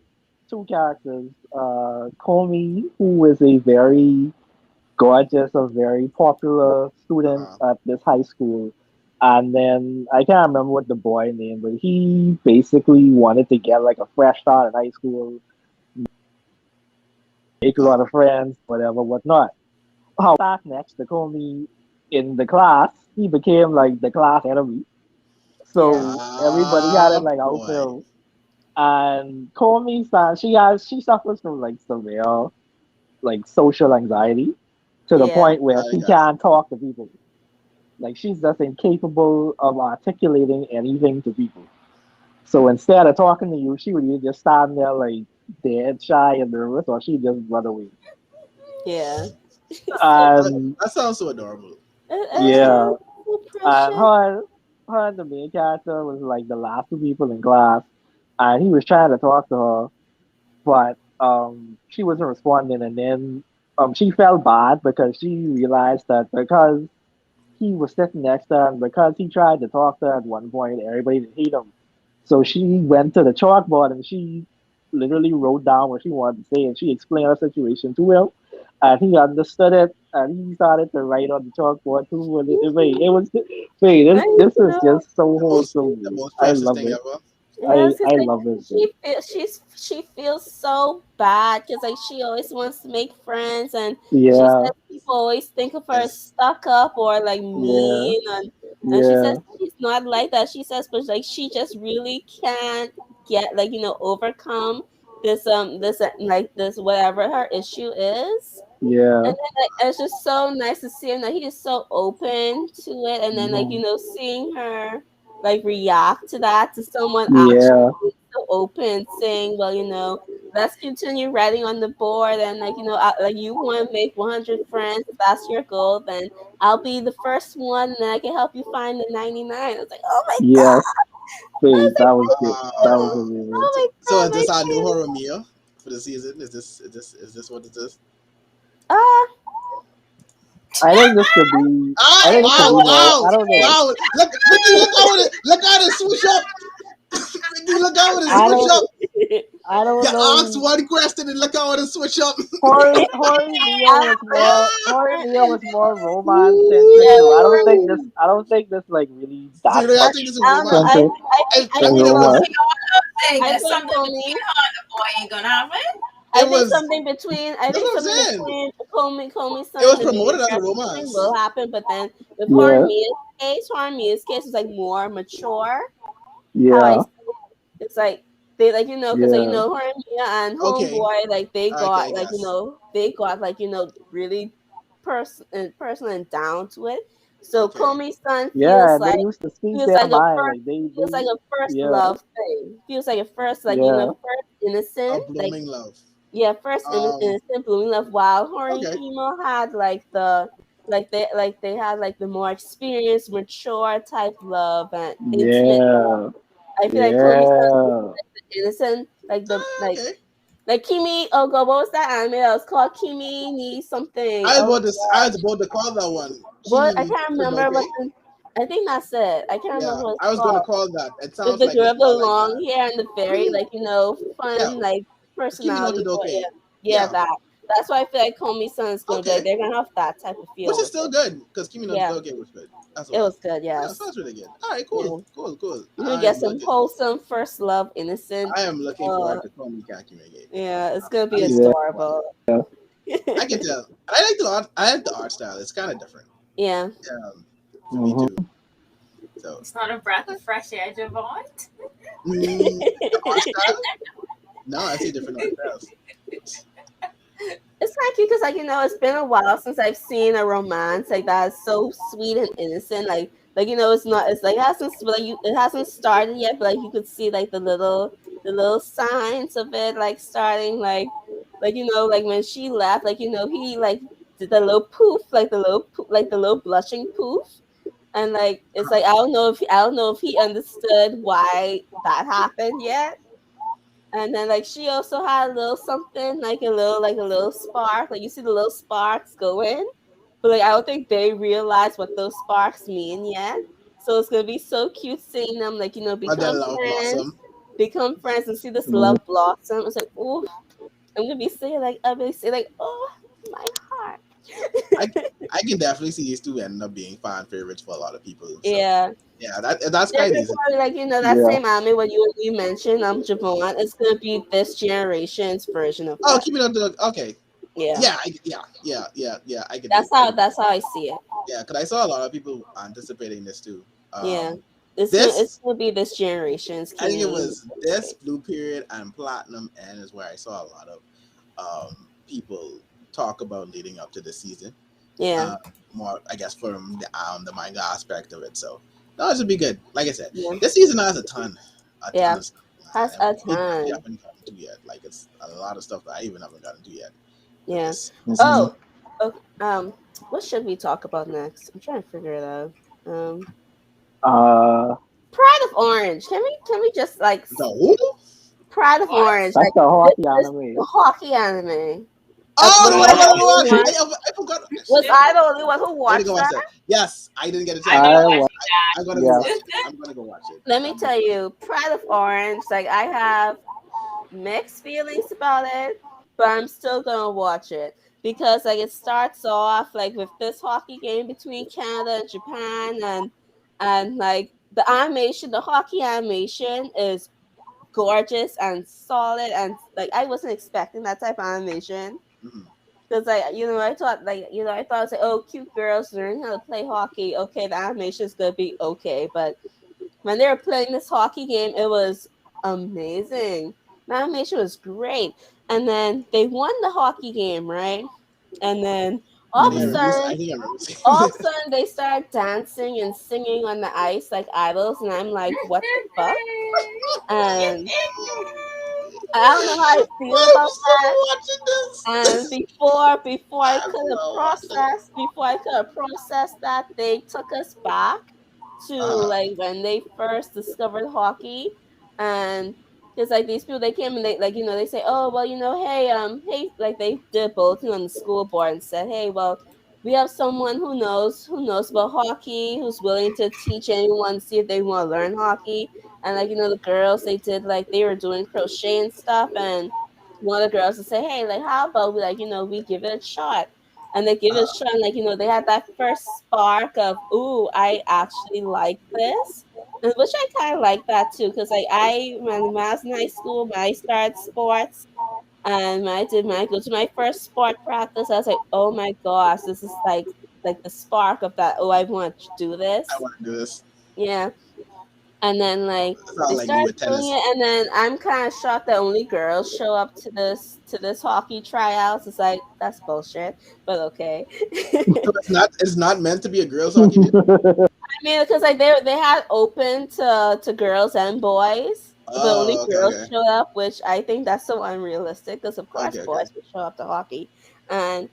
two characters. Comey, who is a very gorgeous, a very popular student Uh, at this high school. And then I can't remember what the boy name, but he basically wanted to get like a fresh start in high school, make a uh, lot of friends, whatever, whatnot. How sat next to Comey in the class, he became like the class enemy. Yeah. So everybody had it like boy. outfield. And she suffers from like severe like social anxiety to the Yeah. point where she Got it. can't talk to people. Like she's just incapable of articulating anything to people. So instead of talking to you, she would either just stand there like dead, shy, and nervous, or she'd just run away. Yeah. So And That sounds so adorable. yeah, so and precious. her and the main character was like the last two people in class, and he was trying to talk to her, but she wasn't responding, and then she felt bad because she realized that because he was sitting next to her, and because he tried to talk to her at one point, everybody hate him. So she went to the chalkboard and she literally wrote down what she wanted to say, and she explained her situation to him, and he understood it, and he started to write on the chalkboard too. And it was, wait, I this is know. just so wholesome, The dude. most I precious love thing it. ever. Yes, it's I like love it, dude. she feels so bad because like she always wants to make friends, and she Yeah, says people always think of her as Yes. stuck up or like yeah, mean, and she says yeah, she's not like that. She says, but like she just really can't get like overcome this like this whatever her issue is. yeah. And then like, it's just so nice to see him that he is so open to it, and then like Mhm. seeing her like react to that, to someone actually Yeah, being so open, saying, "Well, let's continue writing on the board, and like like you want to make 100 friends. If that's your goal, then I'll be the first one, and then I can help you find the 99." I was like, "Oh my yes. god!" I was Wait, like, that was good. That was Wow. amazing. "Oh So my is god, my this our new kid!" horror meal for the season? Is this what it is? Ah, I think this could be. Ah, I think it could wow, be more. wow, I don't know. wow. Look, Vicky, look how it switch up. Vicky, look how it I switch don't. up. I You don't asked know. one question and look how it switch up. Horry Mia was more. Horry Mia was more romance centric, yeah, though. I don't think Cory. this. I don't think this like really So that you don't think much this is I don't know. romance? centric I I in mean, think romance. Saying I that think something Comey. between her and the boy ain't gonna happen. it I think was. something between. I That's think what I'm something saying. between Comey It son was and the main promoted as a character something romance. will happen, but then with Yeah, Hormia's case was like more mature. How I yeah, see it. It's like they like because like, yeah, Hormia and Okay, Homeboy like they okay, got I like guess. they got like really personal and down to it. So Okay, Comey's son yeah. And they used to speak their feels like a mind. first Like feels like a first yeah, love thing. Feels like a first like yeah, first a innocent like blooming love. yeah first Um. innocent blooming love. While Okay. Himo had like they had like the more experienced, mature type love and intimate love. yeah, I feel like Komi's son is yeah. like the innocent, like the Okay. like Kimi. Oh god, what was that anime that was called Kimi ni something? Oh I was about to call that one what Kimi I ni can't remember, but Todoke. I think that's it. I can't remember Yeah, what it's I was going to called. call that. It With sounds the like girl it's with the more like long that. hair and the very Mhm. like Yeah, fun like Kimi no personality. But Todoke. yeah, Yeah. that. That's why I feel like Komi's son is gonna be like Okay. they're gonna have that type of Which feel is with still it. good because Kimi no Yeah, Todoke was good as it well. was good. Yeah, Yes. sounds really good. All right, Yeah. cool, cool, cool. You can get some wholesome first love, innocent. I am looking Uh, forward to Komi Kakimege. yeah, it's gonna be At least Yeah, adorable. I can tell. I like the art. I like the art style. It's kind of different. Yeah. For me hmm too. So It's not a breath of fresh air, Javon. the art style. No, I see different art styles. It's kind of cute because, like, it's been a while since I've seen a romance like that. It's so sweet and innocent. Like it's not. It's like it hasn't started yet, but like you could see like the little signs of it, like starting, like like when she left, like he like did the little poof, like the little blushing poof, and like it's like I don't know if he understood why that happened yet. And then like she also had a little something, like a little spark. Like you see the little sparks going. But like I don't think they realize what those sparks mean yet. So it's gonna be so cute seeing them like, But then love blossom. become friends and see this love blossom. It's like, oh, I'm gonna say like, oh my heart. I I can definitely see these two ending up being fan favorites for a lot of people. So Yeah. yeah, that's They're quite gonna easy. probably like, that yeah. same anime what you mentioned, Javon, it's gonna be this generation's version of Oh, that. keep it on the okay. Yeah. Yeah, yeah. I can dig. I can dig. That's how I see it. Yeah, because I saw a lot of people anticipating this too. Yeah. It's This gonna be this generation's I think it Kimi. was this Blue Period and Platinum N is where I saw a lot of people talk about leading up to the season. Yeah. Uh, more, I guess, from the manga aspect of it. So no, it should be good. Like I said, Yeah. this season has a ton. a ton Yeah, of stuff, has man. a And we ton. haven't gotten to yet. Like it's a lot of stuff that I even haven't gotten to yet with Yeah. this season. Oh, okay. What should we talk about next? I'm trying to figure it out. Uh, Pride of Orange. Can we just like The who? Pride of What? Orange? that's Like the this hockey is the anime. hockey anime. Was Oh, I the the Uh, one only one? I forgot. Was Shit. I the only one who I need to watched go watch that? that. Yes, I didn't get a I'm chance to gonna I watch it. wa- watch I'm gonna go yes. watch it. I'm gonna go watch it. Let me tell you, Pride of Orange. Like I have mixed feelings about it, but I'm still gonna watch it because like it starts off like with this hockey game between Canada and Japan, and like the animation, the hockey animation is gorgeous and solid, and like I wasn't expecting that type of animation. Mhm. Because like I thought I thought it's like, oh, cute girls learning how to play hockey. Okay, the animation is gonna be okay, but when they were playing this hockey game, it was amazing. The animation was great, and then they won the hockey game, right? And then I all of a think I Mhm. remember. sudden, I think I remember seeing this. they started dancing and singing on the ice like idols, and I'm like, what the fuck? And I don't know how I feel I'm about still that. watching And this. before I I'm could have still watching it. processed, that, they took us back to Uh, like when they first discovered hockey, and because like these people they came and they like they say, oh well, hey, like they did a bulletin on the school board and said, hey, well, we have someone who knows about hockey, who's willing to teach anyone, see if they want to learn hockey. And like the girls, they did like they were doing crochet and stuff, and one of the girls would say, hey, like how about we we give it a shot. And they give it a uh, shot, and they had that first spark of, ooh, I actually like this. And which I kind of like that too, because like when I was in high school, when I started sports, and when I go to my first sport practice, I was like, oh my gosh, this is like the spark of that. Oh, I want to do I this. want to do this. Yeah. And then like It's not they like me started with doing tennis. it, and then I'm kind of shocked that only girls show up to this hockey tryouts. It's like that's bullshit, but okay. So it's not meant to be a girls hockey team. I mean, because like they had open to girls and boys, but only Oh, okay, girls okay, showed up, which I think that's so unrealistic. Because of course okay, okay. boys would show up to hockey, and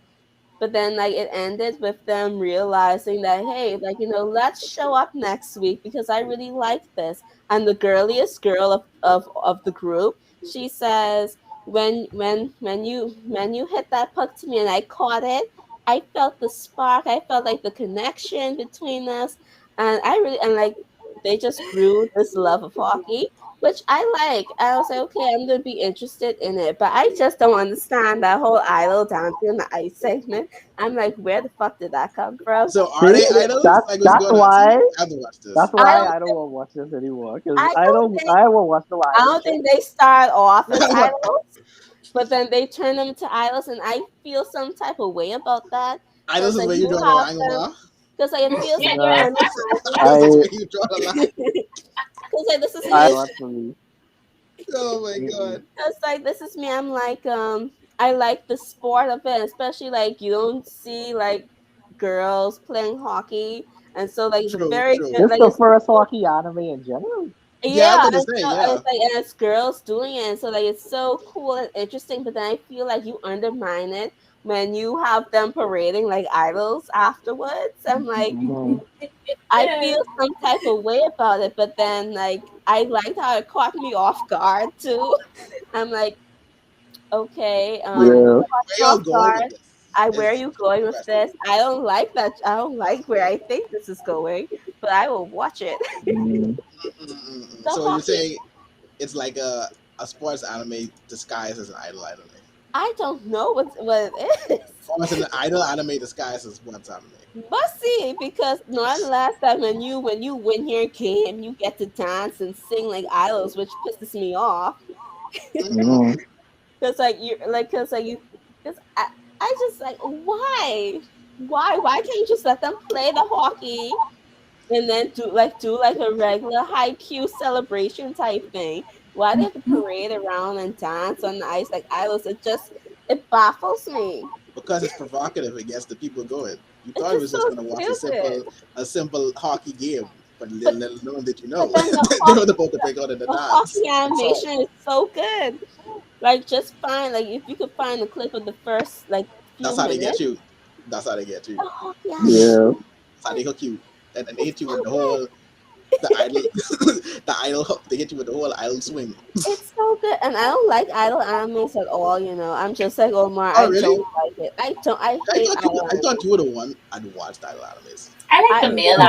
but then like it ended with them realizing that, hey, like let's show up next week because I really like this. And the girliest girl of the group, she says, when you hit that puck to me and I caught it, I felt the spark, I felt like the connection between us, and I really and like they just grew this love of hockey, which I like. I was like, okay, I'm gonna be interested in it, but I just don't understand that whole idol dancing in the ice segment. I'm like, where the fuck did that come from? So are See, they idols? that's Like what's that's going on? See, why I have to watch this. that's I why don't, I don't want to watch this anymore. Because I don't think, I won't watch the I live don't action. think they start off as What? idols, but then they turn them into idols, and I feel some type of way about that because Idols is like where you you draw the have line, them, Omar. because like it feels like you're Nah, Idols is I where you draw the line. because like this is I me. not for me. Oh my Mm-mm. god. Because like this is me. I'm like I like the sport of it, especially like you don't see like girls playing hockey, and so like it's a True, very true. good This like the it's first hockey anime in general. Yeah, I'm yeah, gonna and say, so yeah. it's like and it's girls doing it, and so like it's so cool and interesting. But then I feel like you undermine it when you have them parading like idols afterwards. I'm like Mhm. I feel some type of way about it, but then like I liked how it caught me off guard too. I'm like, okay, you Yeah. caught Where me y'all off going with guard. this? Where are Is you going the with question. this? I don't like that. I don't like where I think this is going, but I will watch it. Mm. The So you hockey, say it's like a sports anime disguised as an idol anime. I don't know what it is. Or it's an idol anime disguised as sports anime. Must see because not the last time when you win your game, you get to dance and sing like idols, which pisses me off. Mhm. Cause like you like, cause like you, cause I just like why can't you just let them play the hockey and then do like a regular high Q celebration type thing? Why they have to parade around and dance on the ice like idols? It baffles me. Because it's provocative, it gets the people going. You It's thought it just was so just gonna watch stupid. a simple hockey game. But But little known did you but know, then they were about to break out of the the dance hockey and song. animation is so good. Like just find like if you could find a clip of the first like few That's how they get minutes, you. That's how they get you. the hockey animation Yeah. That's how they hook you and they is hit you so with the good. whole the idol the idol hook. They hit you with the whole idol swing. It's so good, and I don't like idol animes at all. I'm just like Omar. Oh I really? don't like it. I don't. I I hate thought you idol I thought animes. you were the one I'd watched idol animes. I like I the male no.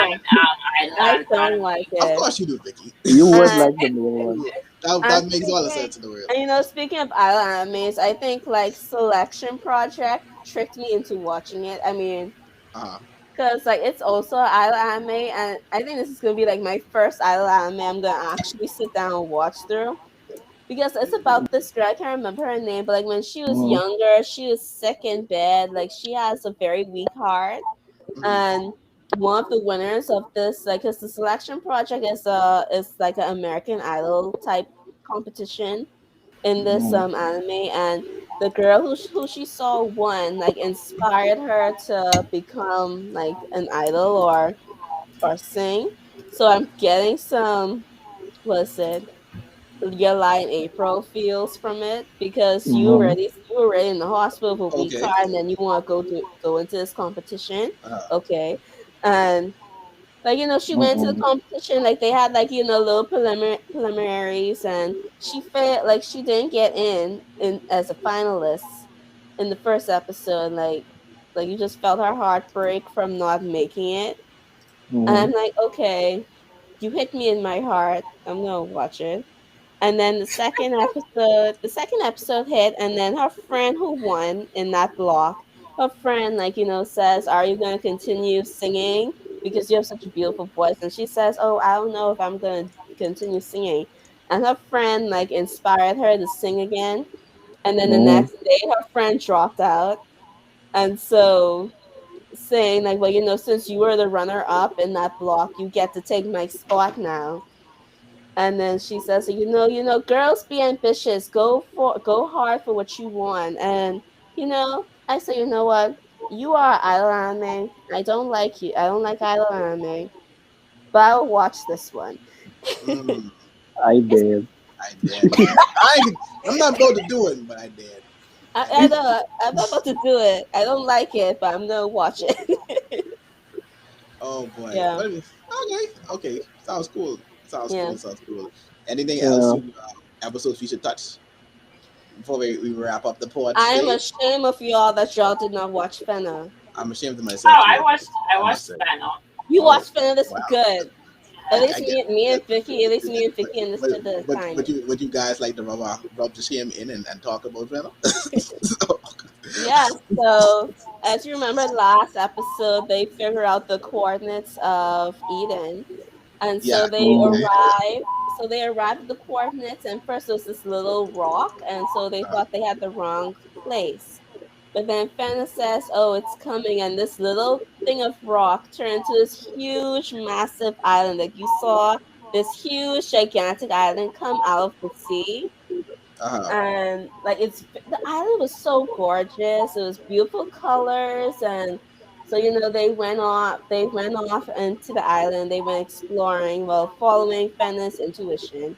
I don't anime. like Of it. course you do, Vicky. You would And like the male one. and That makes all the speaking sense in the world. and speaking of idol animes, I think like Selection Project tricked me into watching it. I mean, Uh-huh. because like it's also an idol anime, and I think this is gonna be like my first idol anime I'm gonna actually sit down and watch through. Because it's about this girl, I can't remember her name, but like when she was Mm-hmm. younger, she was sick in bed. Like she has a very weak heart, Hmm. and one of the winners of this, like, cause the Selection Project is like an American Idol type competition in this Mm-hmm. anime, and the girl who she saw won, like, inspired her to become like an idol or sing. So I'm getting some, what's it, July and April feels from it, because Mm-hmm. you already in the hospital for a week Okay. card, and then you want to go into this competition. Uh-huh. Okay. And like, she went to the Mm-hmm. competition, like they had like, little preliminaries, and she felt like she didn't get in as a finalist in the first episode. Like you just felt her heart break from not making it. And Mm-hmm. I'm like, okay, you hit me in my heart. I'm gonna watch it. And then the second episode hit, and then her friend who won in that block, her friend, like, says, "Are you going to continue singing? Because you have such a beautiful voice." And she says, "Oh, I don't know if I'm going to continue singing." And her friend, like, inspired her to sing again. And then the Mm-hmm. next day, her friend dropped out. And so, saying, like, well, since you were the runner up in that block, you get to take my spot now. And then she says, girls be ambitious, go hard for what you want. And I say, you know what? You are idol anime. I don't like you. I don't like idol anime, but I'll watch this one. Mm, I It's, did. I did. I'm not about to do it, but I did. I I did. know I'm not about to do it. I don't like it, but I'm gonna watch it. Oh boy. Yeah, But okay. Sounds cool. Sounds yeah. cool. Sounds cool. Anything else Yeah. you episodes we should touch before we wrap up the pod I am today? ashamed of y'all that y'all did not watch Fena. I'm ashamed of Oh, myself too. I I must watched say. Spano. You Oh watched Fena. This wow. good. At I least get me that. and Vicky. At least me and But Vicky understood the but assignment. would you guys like to rub the shame in and talk about Venom? Yeah, so as you remember last episode, they figure out the coordinates of Eden. And Yeah. so they Mm-hmm. arrive. So they arrived at the coordinates, and first it was this little rock, and so they Uh, thought they had the wrong place. But then Fenna says, "Oh, it's coming," and this little thing of rock turned into this huge, massive island. Like you saw this huge, gigantic island come out of the sea, uh-huh. and like the island was so gorgeous. It was beautiful colors, and so they went off into the island. They went exploring while following Fenna's intuition,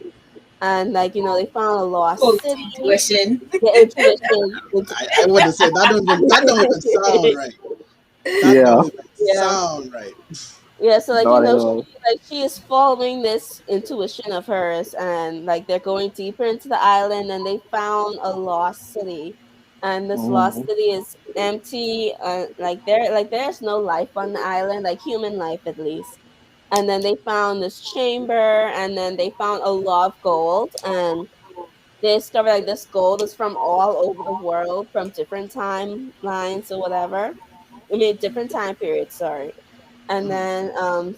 and like they found a lost Quote city. intuition. The intuition, I wouldn't say that don't even sound right. That Yeah. don't even yeah. sound right. Yeah, so like Not at all. she is following this intuition of hers, and like they're going deeper into the island, and they found a lost city, and this Mm-hmm. lost city is empty. There's no life on the island, like human life at least. And then they found this chamber, and then they found a lot of gold, and they discovered like this gold is from all over the world, from different timelines or whatever. I mean, different time periods. Sorry. And Mhm. then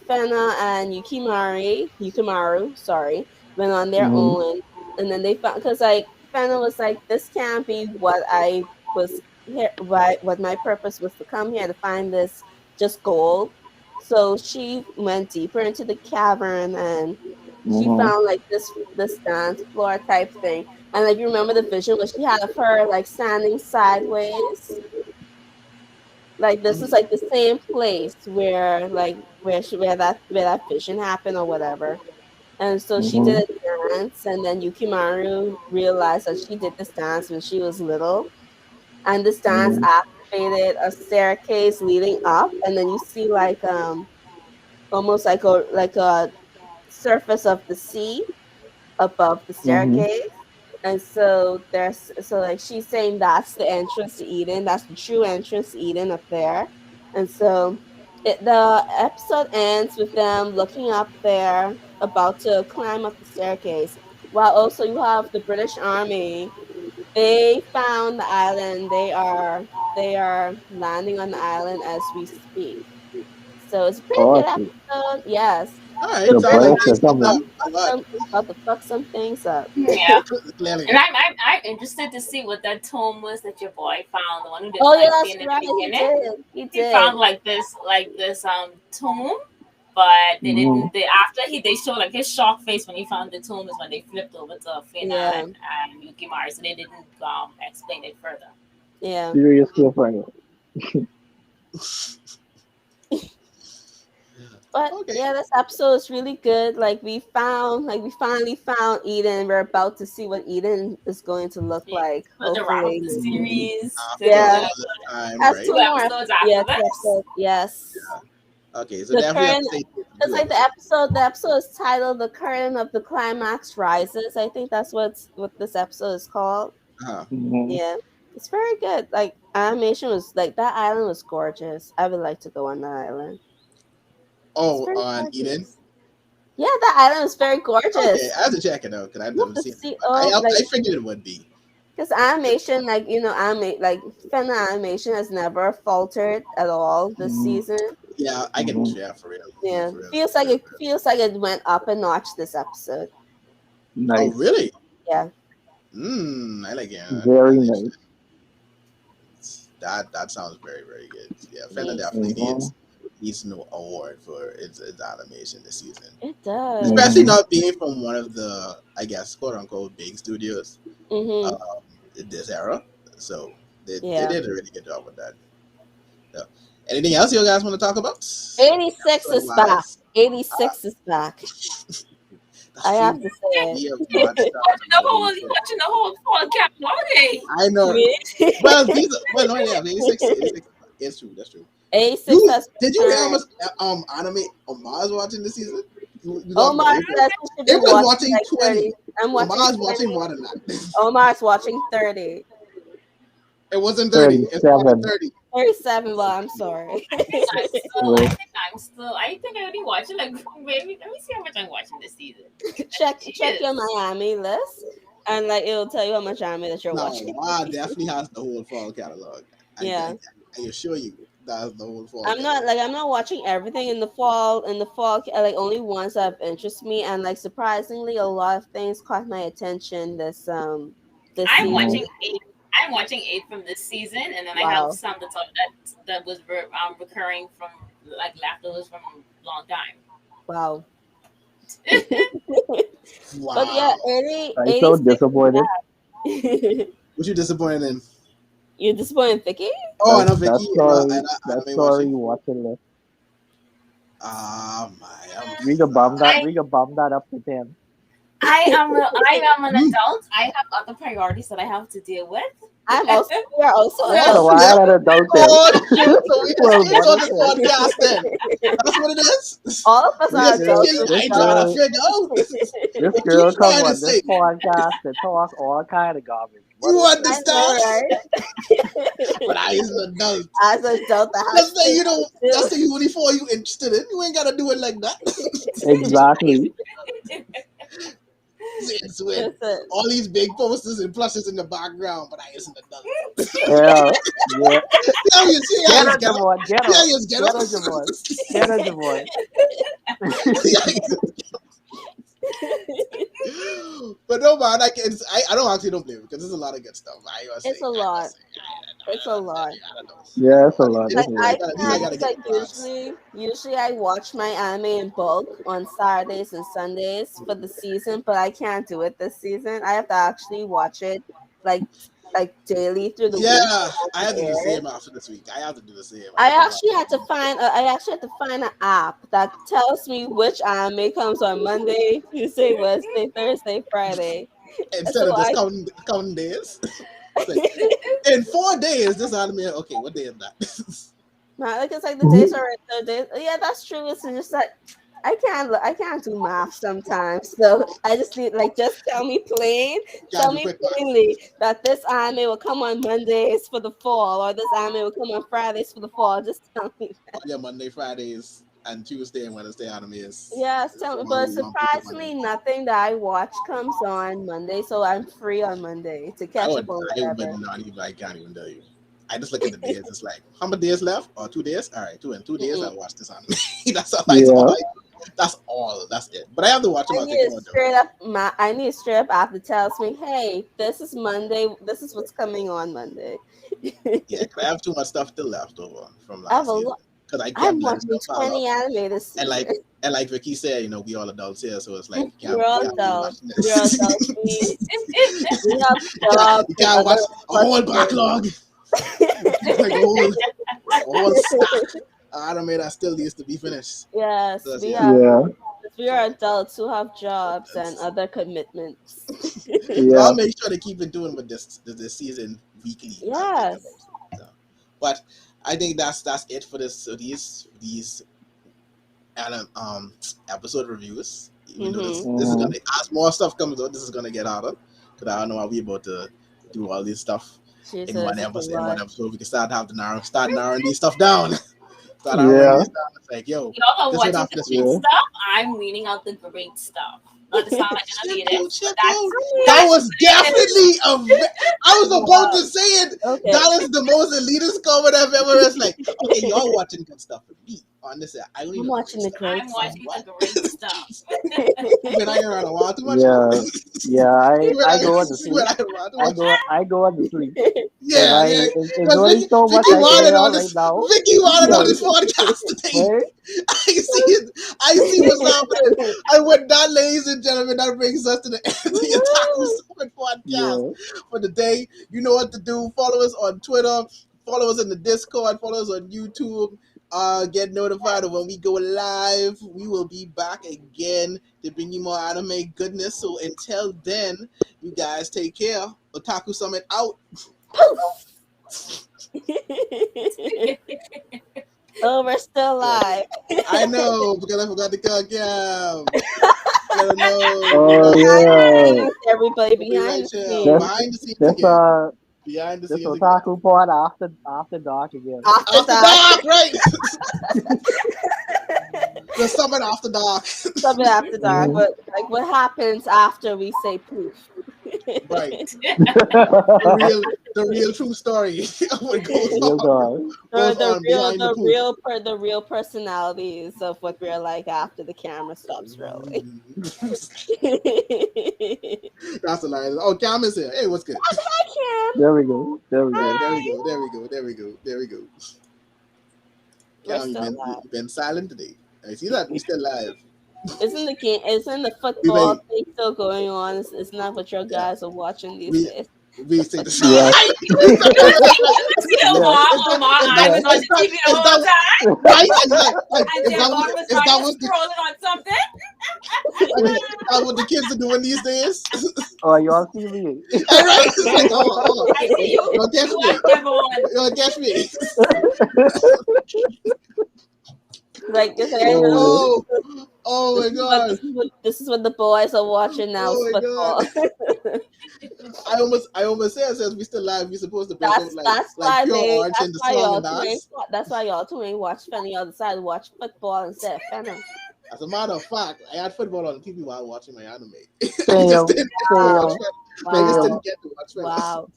Fena and Yukimaru, sorry, went on their Mm-hmm. own, and then they found, because like Fena was like, this can't be what I was here, what my purpose was to come here to find this just gold. So she went deeper into the cavern, and she Mm-hmm. found like this dance floor type thing. And like you remember the vision where she had of her like standing sideways, like this is like the same place where like where that vision happened or whatever. And so she did Mm-hmm. a dance, and then Yukimaru realized that she did this dance when she was little, and this dance Mm-hmm. activated a staircase leading up, and then you see like almost like a surface of the sea above the Mm-hmm. staircase. And so like she's saying that's the entrance to Eden, that's the true entrance to Eden up there. And so the episode ends with them looking up there, about to climb up the staircase. While also you have the British Army. They found the island. They are landing on the island as we speak. So it's a pretty Oh, good I see. episode. Yes. All right, The The sounds like British British nice are Army stuff. coming. A about to fuck some things up. Yeah. Clearly. And I'm interested to see what that tome was that your boy found, the one who did Oh yeah, like that's scene in right. the He beginning. did. He He did. found like this tomb, but they Mm-hmm. didn't. They after he they showed like his shock face when he found the tomb is when they flipped over to Fina Yeah. and Yukimaru, so they didn't explain it further. Yeah. Serious cliffhanger. But Okay. yeah, this episode is really good. Like we finally found Eden. We're about to see what Eden is going to look Yeah. like. For the wrap up Hopefully. the Mm-hmm. series, After Yeah. all the time, Has right? two two more. episodes after Yes, this. episode. Yes. Okay, so The definitely have current to stay tuned for It's two like episodes. the episode is titled "The Curtain of the Climax Rises." I think that's what this episode is called. Uh-huh. Mm-hmm. Yeah, it's very good. Like animation was like that island was gorgeous. I would like to go on that island. It's Oh, very on Eden. gorgeous. Yeah, that island is very Okay, gorgeous. I have to check it out because I've You have never to seen it. see But I like I figured it would be. because animation, like fan animation has never faltered at all this Mm-hmm. season. Yeah, I can. Mm-hmm. Yeah, for real. Yeah, For real. feels For like real. it went up a notch this episode. Oh, Nice. really? Yeah. I like hearing that. Very nice. That sounds very very good. Yeah, Fender Yes, definitely Mm-hmm. needs no award for its animation this season, it does. especially Mm-hmm. not being from one of the, I guess, quote unquote big studios Mm-hmm. in this era. So they Yeah. did a really good job with that. So, anything else you guys want to talk about? 86 is back. Wise, 86 is back. that's I have true. to say We have it. watched that from 86. Watching the whole fall catalog. I know. Well, no, yeah, 86, 86 is true. That's true. 86 has Did you hear how much returned. anime Omar's watching this season? You talking Omar about April? says he should be April's watching watching like 20. 30. I'm watching Omar's 20. watching more than that. Omar's watching 30. It wasn't 30. It's more than 37. 30. 37, well, I'm sorry. I think With I think I already watched it. Like, maybe let me see how much I'm watching this season. check Yes. your Miami list, and like it'll tell you how much anime that you're No, watching. Omar definitely has the whole fall catalog. Yeah. I assure you that's the whole fall I'm not watching everything in the fall. Like only ones that interest me, and like surprisingly, a lot of things caught my attention this I'm season. watching 8. I'm watching 8 from this season, and then I have Wow. some that was recurring from like leftovers from a long time. Wow. Wow. But yeah, 80, I'm so 86 disappointed. What you disappointed in? You're disappointed, in Vicky? Oh, I know That Vicky. story, And that anime story watching. watching list. Ah, my. We can bump that up to 10. I am an adult. I have other priorities that I have to deal with. We are also Oh, adults. So I had an adult then. Oh, shoot. So we Well, just on what the is podcast then. That's what it is. All of us We are just adults. thinking, I trying to figure out. This What girl you come trying to on say? this podcast to talk all kind of garbage. You I understand? know, right? But I is an adult. As an adult, Let's say you don't. That's the uniform you interested in. You ain't gotta do it like that. Exactly. It's with Listen, all these big posters and plushes in the background, but I is an adult. Yeah. Yeah. See how you see how Get you her, get up? Javon. Get See how her. you get Get up? her, Javon. Get her, Javon. See how you- But no man, I don't actually don't blame it because there's a lot of good stuff. it's a lot. It's a lot. I don't know. Yeah, it's a lot. Like It's a lot. I gotta get usually I watch my anime in bulk on Saturdays and Sundays for the season, but I can't do it this season. I have to actually watch it like like daily through the week. Yeah, I have to do the same after this week. I have to do the same. I actually had to find an app that tells me which anime comes on Monday, Tuesday, Wednesday, Thursday, Friday. Instead of just counting days. Like, in 4 days, this anime. Okay, what day is that? Not like it's like the days are the days. Yeah, that's true. It's just like I can't do math sometimes, so I just need just tell me plainly that this anime will come on Mondays for the fall, or this anime will come on Fridays for the fall. Just tell me that. Yeah, Monday, Fridays, and Tuesday and Wednesday anime is. Yes, tell me. But surprisingly, nothing that I watch comes on Monday, so I'm free on Monday to catch up on whatever. I can't even tell you. I just look at the days. It's like, how many days left? Or 2 days? All right, 2 days. I watch this anime. That's all. That's all. That's it. But I have to watch them. I need a straight up app that tells me, hey, this is Monday. This is what's coming on Monday. Yeah, I have too much stuff still left over from last season. Because I'm watching 20 anime this season. And like Vicky said, we all adults here, so it's like we're all adults. We have jobs. You can't watch a whole backlog. Like a whole stack anime that still needs to be finished. Yes, so we are adults who have jobs and other commitments. So I'll make sure to keep it doing with this season weekly. Yes. So, but I think that's it for this. So these episode reviews. This is gonna, as more stuff comes out, this is gonna get harder because I don't know how we about to do all this stuff in one episode. We can start narrowing these stuff down. It's like, yo, y'all are watching the good stuff. I'm weeding out the great stuff. Not to sound like an elitist, but that was definitely I was about to say it. Okay. That is the most elitist comment I've ever. It's like, okay, y'all watching good stuff with me. Honestly, I'm watching the great stuff. I'm watching the great stuff. When I around a while too much. I go on to sleep. I go on to sleep. It's only so much I can right now. Vicky wanted on this podcast today. I see what's happening. And with that, ladies and gentlemen, that brings us to the end of the Otaku podcast for the day. You know what to do. Follow us on Twitter. Follow us in the Discord. Follow us on YouTube. Get notified of when we go live. We will be back again to bring you more anime goodness. So until then, you guys take care. Otaku Summit out. Oh, we're still live. I know, because I forgot to call Cam. Everybody behind the scenes. Behind the scenes. Behind the scenes. This Otaku pod after dark again. After dark, right? The summit after dark. Summit after dark. But like, what happens after we say poof? Right. The real true story of what goes on. The real personalities of what we're like after the camera stops rolling. That's the line. Oh, Cam is here. Hey, what's good? Hi, Cam. There we go. Cam, you've been silent today. I see that we're still live. Isn't the football thing still going on? It's not what your guys are watching these days. We think the same. I was on the TV the whole time. Right? Is that what scrolling on something? That's what the kids are doing these days. Oh, you all see me? All right. Like, I see you. You'll catch me. Like this, oh my god! This is what the boys are watching now. Oh football. I almost said since we still live, we supposed to bring that's why y'all two ain't watch Fenny on the side. Watch football instead of Fenny. As a matter of fact, I had football on the TV while watching my anime. I just didn't get to watch Fenny. Wow.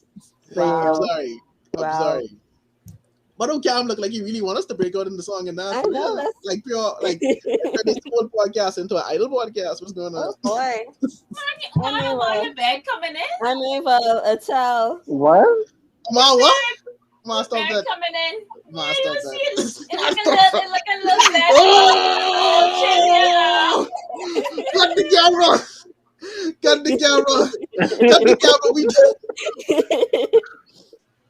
I'm sorry. But don't Cam look like you really want us to break out in the song and dance. I know, that's like pure like this whole podcast into an idol podcast. What's going on? Oh boy. Your bed coming in. I'm able to tell. What? Come on, what? Come on, stop that. Coming in. Come on, stop that. It look a little bad. Oh! Cut the camera. Cut the camera. We did.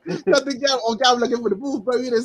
Nothing. I'm looking for the booth, bro. You didn't